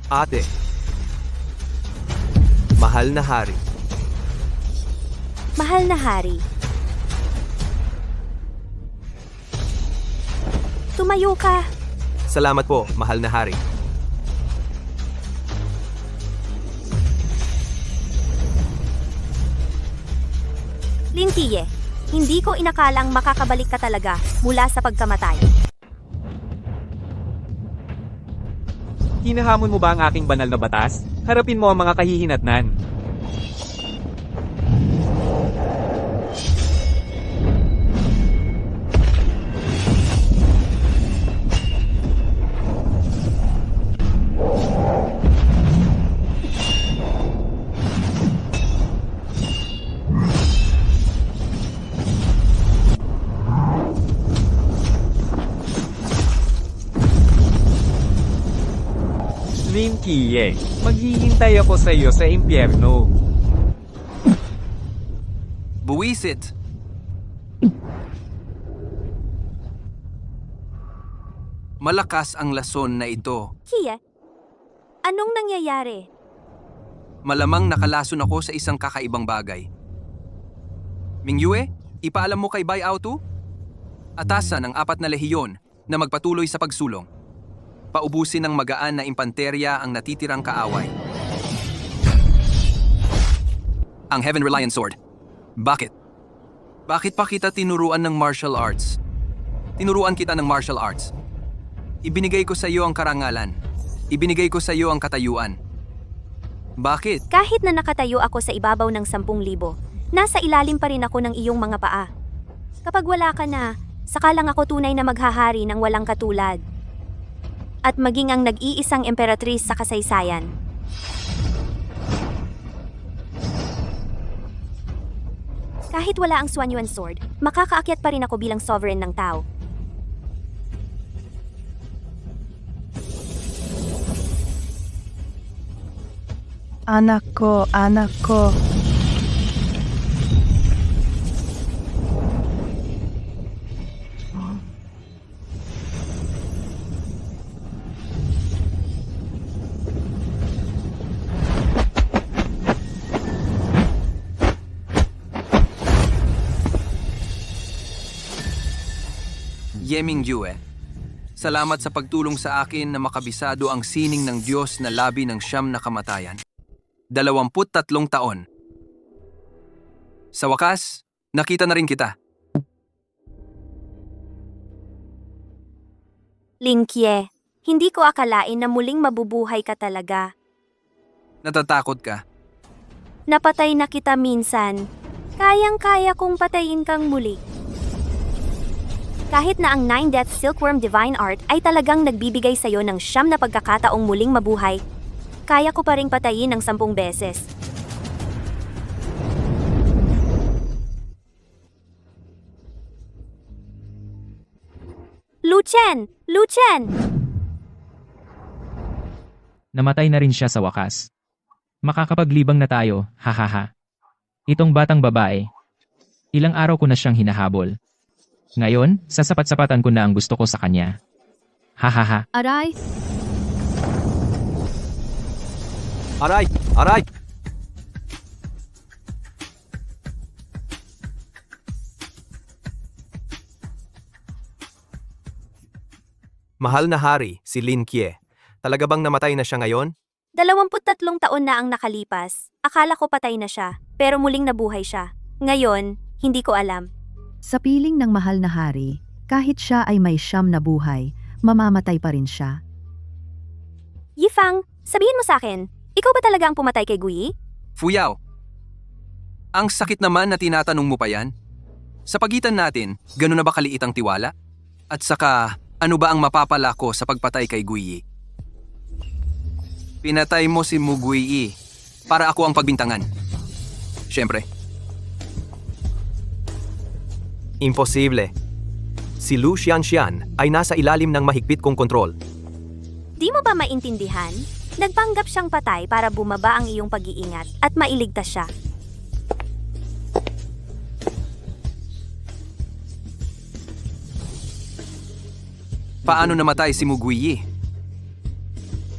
Ate. Mahal na hari. Mahal na hari. Tumayo ka. Salamat po, mahal na hari. Lin Kie, hindi ko inakalang makakabalik ka talaga mula sa pagkamatay. Hinahamon mo ba ang aking banal na batas? Harapin mo ang mga kahihinatnan. Lin Kie, maghihintay ako sa iyo sa impyerno. Buwisit! Malakas ang lason na ito. Kie, anong nangyayari? Malamang nakalason ako sa isang kakaibang bagay. Mingyue, ipaalam mo kay Bai Autu? Atasan ang 4 na lehiyon na magpatuloy sa pagsulong. Paubusin ng magaan na impanterya ang natitirang kaaway. Ang Heaven Reliant Sword. Bakit? Bakit pa kita tinuruan ng martial arts? Tinuruan kita ng martial arts. Ibinigay ko sa iyo ang karangalan. Ibinigay ko sa iyo ang katayuan. Bakit? Kahit na nakatayo ako sa ibabaw ng 10,000, nasa ilalim pa rin ako ng iyong mga paa. Kapag wala ka na, saka lang ako tunay na maghahari ng walang katulad. At maging ang nag-iisang emperatris sa kasaysayan. Kahit wala ang Suanyuan Sword, makakaakyat pa rin ako bilang sovereign ng Tao. Anak ko, anak ko. Yeming Yue, salamat sa pagtulong sa akin na makabisado ang sining ng Diyos na labi ng siyam na kamatayan. 23 taon. Sa wakas, nakita na rin kita. Linkie, hindi ko akalain na muling mabubuhay ka talaga. Natatakot ka. Napatay na kita minsan. Kayang-kaya kong patayin kang muli. Kahit na ang 9 Death Silkworm Divine Art ay talagang nagbibigay sa'yo ng 9 na pagkakataong muling mabuhay, kaya ko pa ring patayin ng 10 beses. Luchen! Luchen! Namatay na rin siya sa wakas. Makakapaglibang na tayo, hahaha. Itong batang babae. Ilang araw ko na siyang hinahabol. Ngayon, sasapat-sapatan ko na ang gusto ko sa kanya. Hahaha. Aray, Aray! Aray! Mahal na hari, si Lin Kie. Talaga bang namatay na siya ngayon? 23 taon na ang nakalipas. Akala ko patay na siya, pero muling nabuhay siya. Ngayon, hindi ko alam. Sa piling ng mahal na hari, kahit siya ay may 9 na buhay, mamamatay pa rin siya. Yifang, sabihin mo sa akin, ikaw ba talaga ang pumatay kay Guyi? Fuyao, ang sakit naman na tinatanong mo pa yan? Sa pagitan natin, gano'n na ba kaliit ang tiwala? At saka, ano ba ang mapapala ko sa pagpatay kay Guyi? Pinatay mo si Muguyi para ako ang pagbintangan. Siyempre. Imposible. Si Lu Xianxian ay nasa ilalim ng mahigpit kong kontrol. Di mo ba maintindihan? Nagpanggap siyang patay para bumaba ang iyong pag-iingat at mailigtas siya. Paano namatay si Muguyi?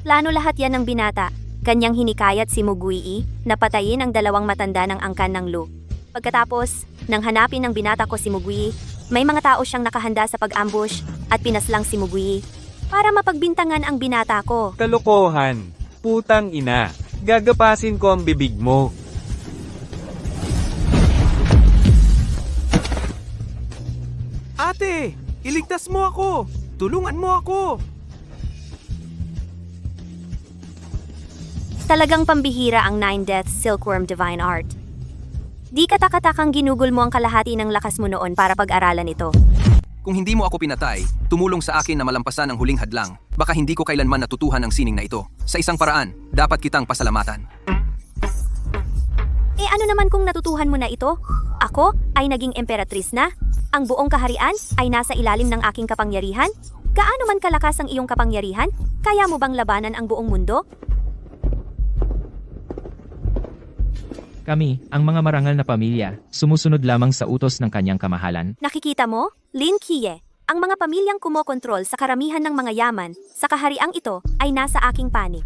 Plano lahat yan ng binata. Kanyang hinikayat si Muguyi na patayin ang 2 matanda ng angkan ng Lu. Pagkatapos, nang hanapin ng binata ko si Muguyi, may mga tao siyang nakahanda sa pag-ambush at pinaslang si Muguyi para mapagbintangan ang binata ko. Kalokohan. Putang ina. Gagapasin ko ang bibig mo. Ate! Iligtas mo ako! Tulungan mo ako! Talagang pambihira ang 9 Death Silkworm Divine Art. Di katakatakang ginugol mo ang kalahati ng lakas mo noon para pag-aralan ito. Kung hindi mo ako pinatay, tumulong sa akin na malampasan ang huling hadlang, baka hindi ko kailanman natutuhan ang sining na ito. Sa isang paraan, dapat kitang pasalamatan. Eh ano naman kung natutuhan mo na ito? Ako ay naging emperatrice na? Ang buong kaharian ay nasa ilalim ng aking kapangyarihan? Gaano man kalakas ang iyong kapangyarihan, kaya mo bang labanan ang buong mundo? Kami, ang mga marangal na pamilya, sumusunod lamang sa utos ng kanyang kamahalan. Nakikita mo, Lin Kie, ang mga pamilyang kumokontrol sa karamihan ng mga yaman sa kahariang ito ay nasa aking panig.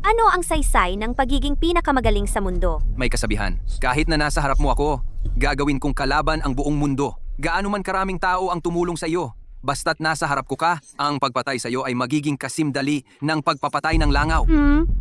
Ano ang saysay ng pagiging pinakamagaling sa mundo? May kasabihan, kahit na nasa harap mo ako, gagawin kong kalaban ang buong mundo. Gaano man karaming tao ang tumulong sa iyo, basta't nasa harap ko ka, ang pagpatay sa iyo ay magiging kasimdali ng pagpapatay ng langaw.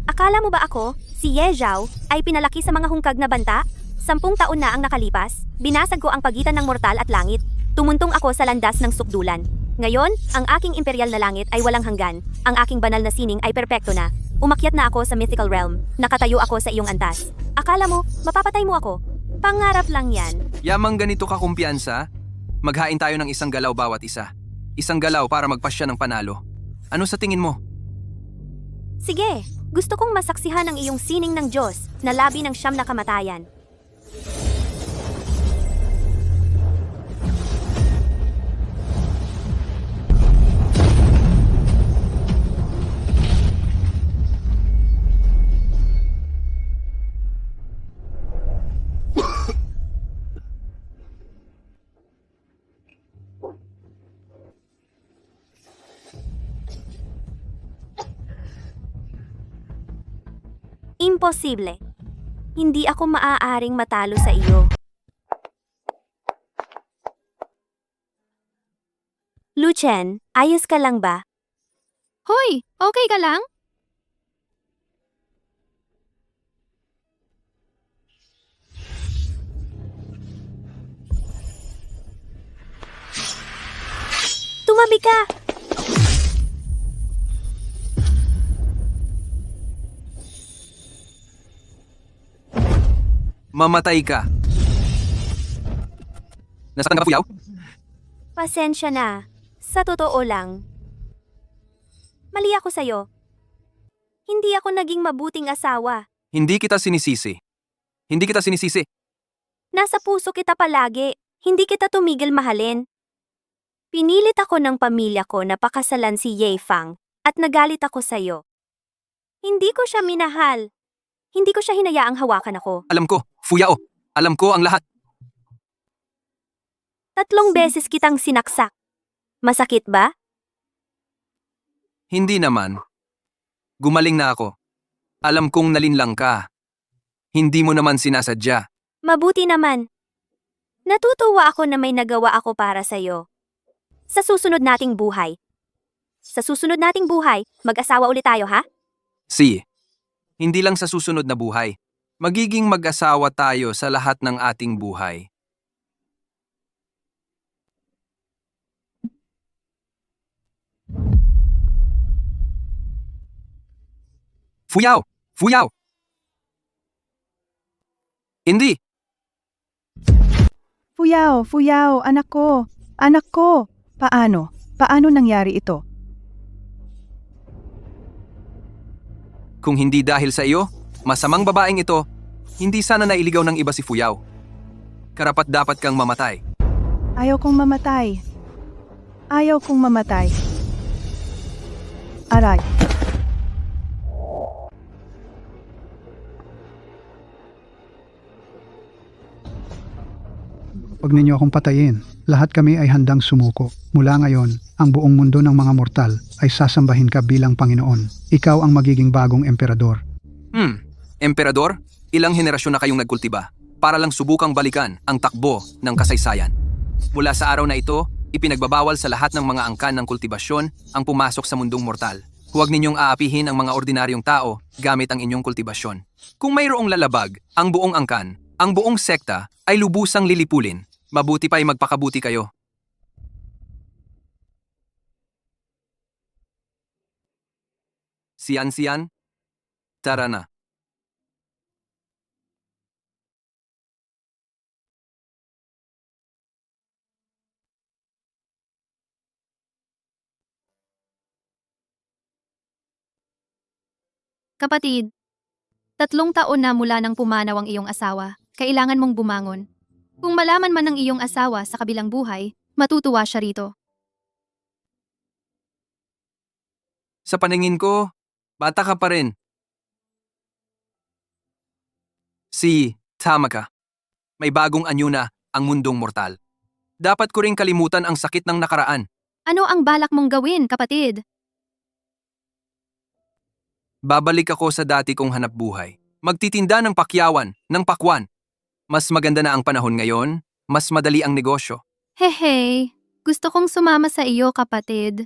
Akala mo ba ako, si Ye Zhao, ay pinalaki sa mga hungkag na banta? 10 taon na ang nakalipas, binasag ko ang pagitan ng mortal at langit. Tumuntong ako sa landas ng sukdulan. Ngayon, ang aking imperial na langit ay walang hanggan. Ang aking banal na sining ay perpekto na. Umakyat na ako sa mythical realm. Nakatayo ako sa iyong antas. Akala mo, mapapatay mo ako? Pangarap lang yan. Yamang ganito ka kumpiyansa, maghain tayo ng isang galaw bawat isa. Isang galaw para magpasya ng panalo. Ano sa tingin mo? Sige, gusto kong masaksihan ang iyong sining ng Diyos na labi ng 9 na kamatayan. Imposible. Hindi ako maaaring matalo sa iyo. Lucien, ayos ka lang ba? Hoy, okay ka lang? Tumabi ka! Mamatay ka. Nasaktan ka ba, Fuyaw? Pasensya na. Sa totoo lang. Mali ako sa'yo. Hindi ako naging mabuting asawa. Hindi kita sinisisi. Hindi kita sinisisi. Nasa puso kita palagi. Hindi kita tumigil mahalin. Pinilit ako ng pamilya ko na pakasalan si Ye Fang at nagalit ako sa'yo. Hindi ko siya minahal. Hindi ko siya hinayaang hawakan ako. Alam ko, Fuyao. Alam ko ang lahat. 3 beses kitang sinaksak. Masakit ba? Hindi naman. Gumaling na ako. Alam kong nalinlang ka. Hindi mo naman sinasadya. Mabuti naman. Natutuwa ako na may nagawa ako para sa'yo. Sa susunod nating buhay. Mag-asawa ulit tayo, ha? Si, hindi lang sa susunod na buhay. Magiging mag-asawa tayo sa lahat ng ating buhay. Fuyao! Fuyao! Hindi! Fuyaw, anak ko. Anak ko. Paano? Paano nangyari ito? Kung hindi dahil sa iyo, masamang babaeng ito, hindi sana nailigaw ng iba si Fuyao. Karapat dapat kang mamatay. Ayaw kong mamatay. Aray. Huwag ninyo akong patayin. Lahat kami ay handang sumuko. Mula ngayon, ang buong mundo ng mga mortal ay sasambahin ka bilang Panginoon. Ikaw ang magiging bagong emperador. Emperador, ilang henerasyon na kayong nagkultiba para lang subukang balikan ang takbo ng kasaysayan. Mula sa araw na ito, ipinagbabawal sa lahat ng mga angkan ng kultibasyon ang pumasok sa mundong mortal. Huwag ninyong aapihin ang mga ordinaryong tao gamit ang inyong kultibasyon. Kung mayroong lalabag, ang buong angkan, ang buong sekta ay lubusang lilipulin. Mabuti pa'y magpakabuti kayo. Siyan, tara na. Kapatid, 3 taon na mula nang pumanaw ang iyong asawa. Kailangan mong bumangon. Kung malaman man ng iyong asawa sa kabilang buhay, matutuwa siya rito. Sa paningin ko, bata ka pa rin. Tama ka. May bagong anyo na ang mundong mortal. Dapat ko ring kalimutan ang sakit ng nakaraan. Ano ang balak mong gawin, kapatid? Babalik ako sa dati kong hanapbuhay. Magtitinda ng pakyawan, ng pakwan. Mas maganda na ang panahon ngayon, mas madali ang negosyo. Hehe, gusto kong sumama sa iyo, kapatid.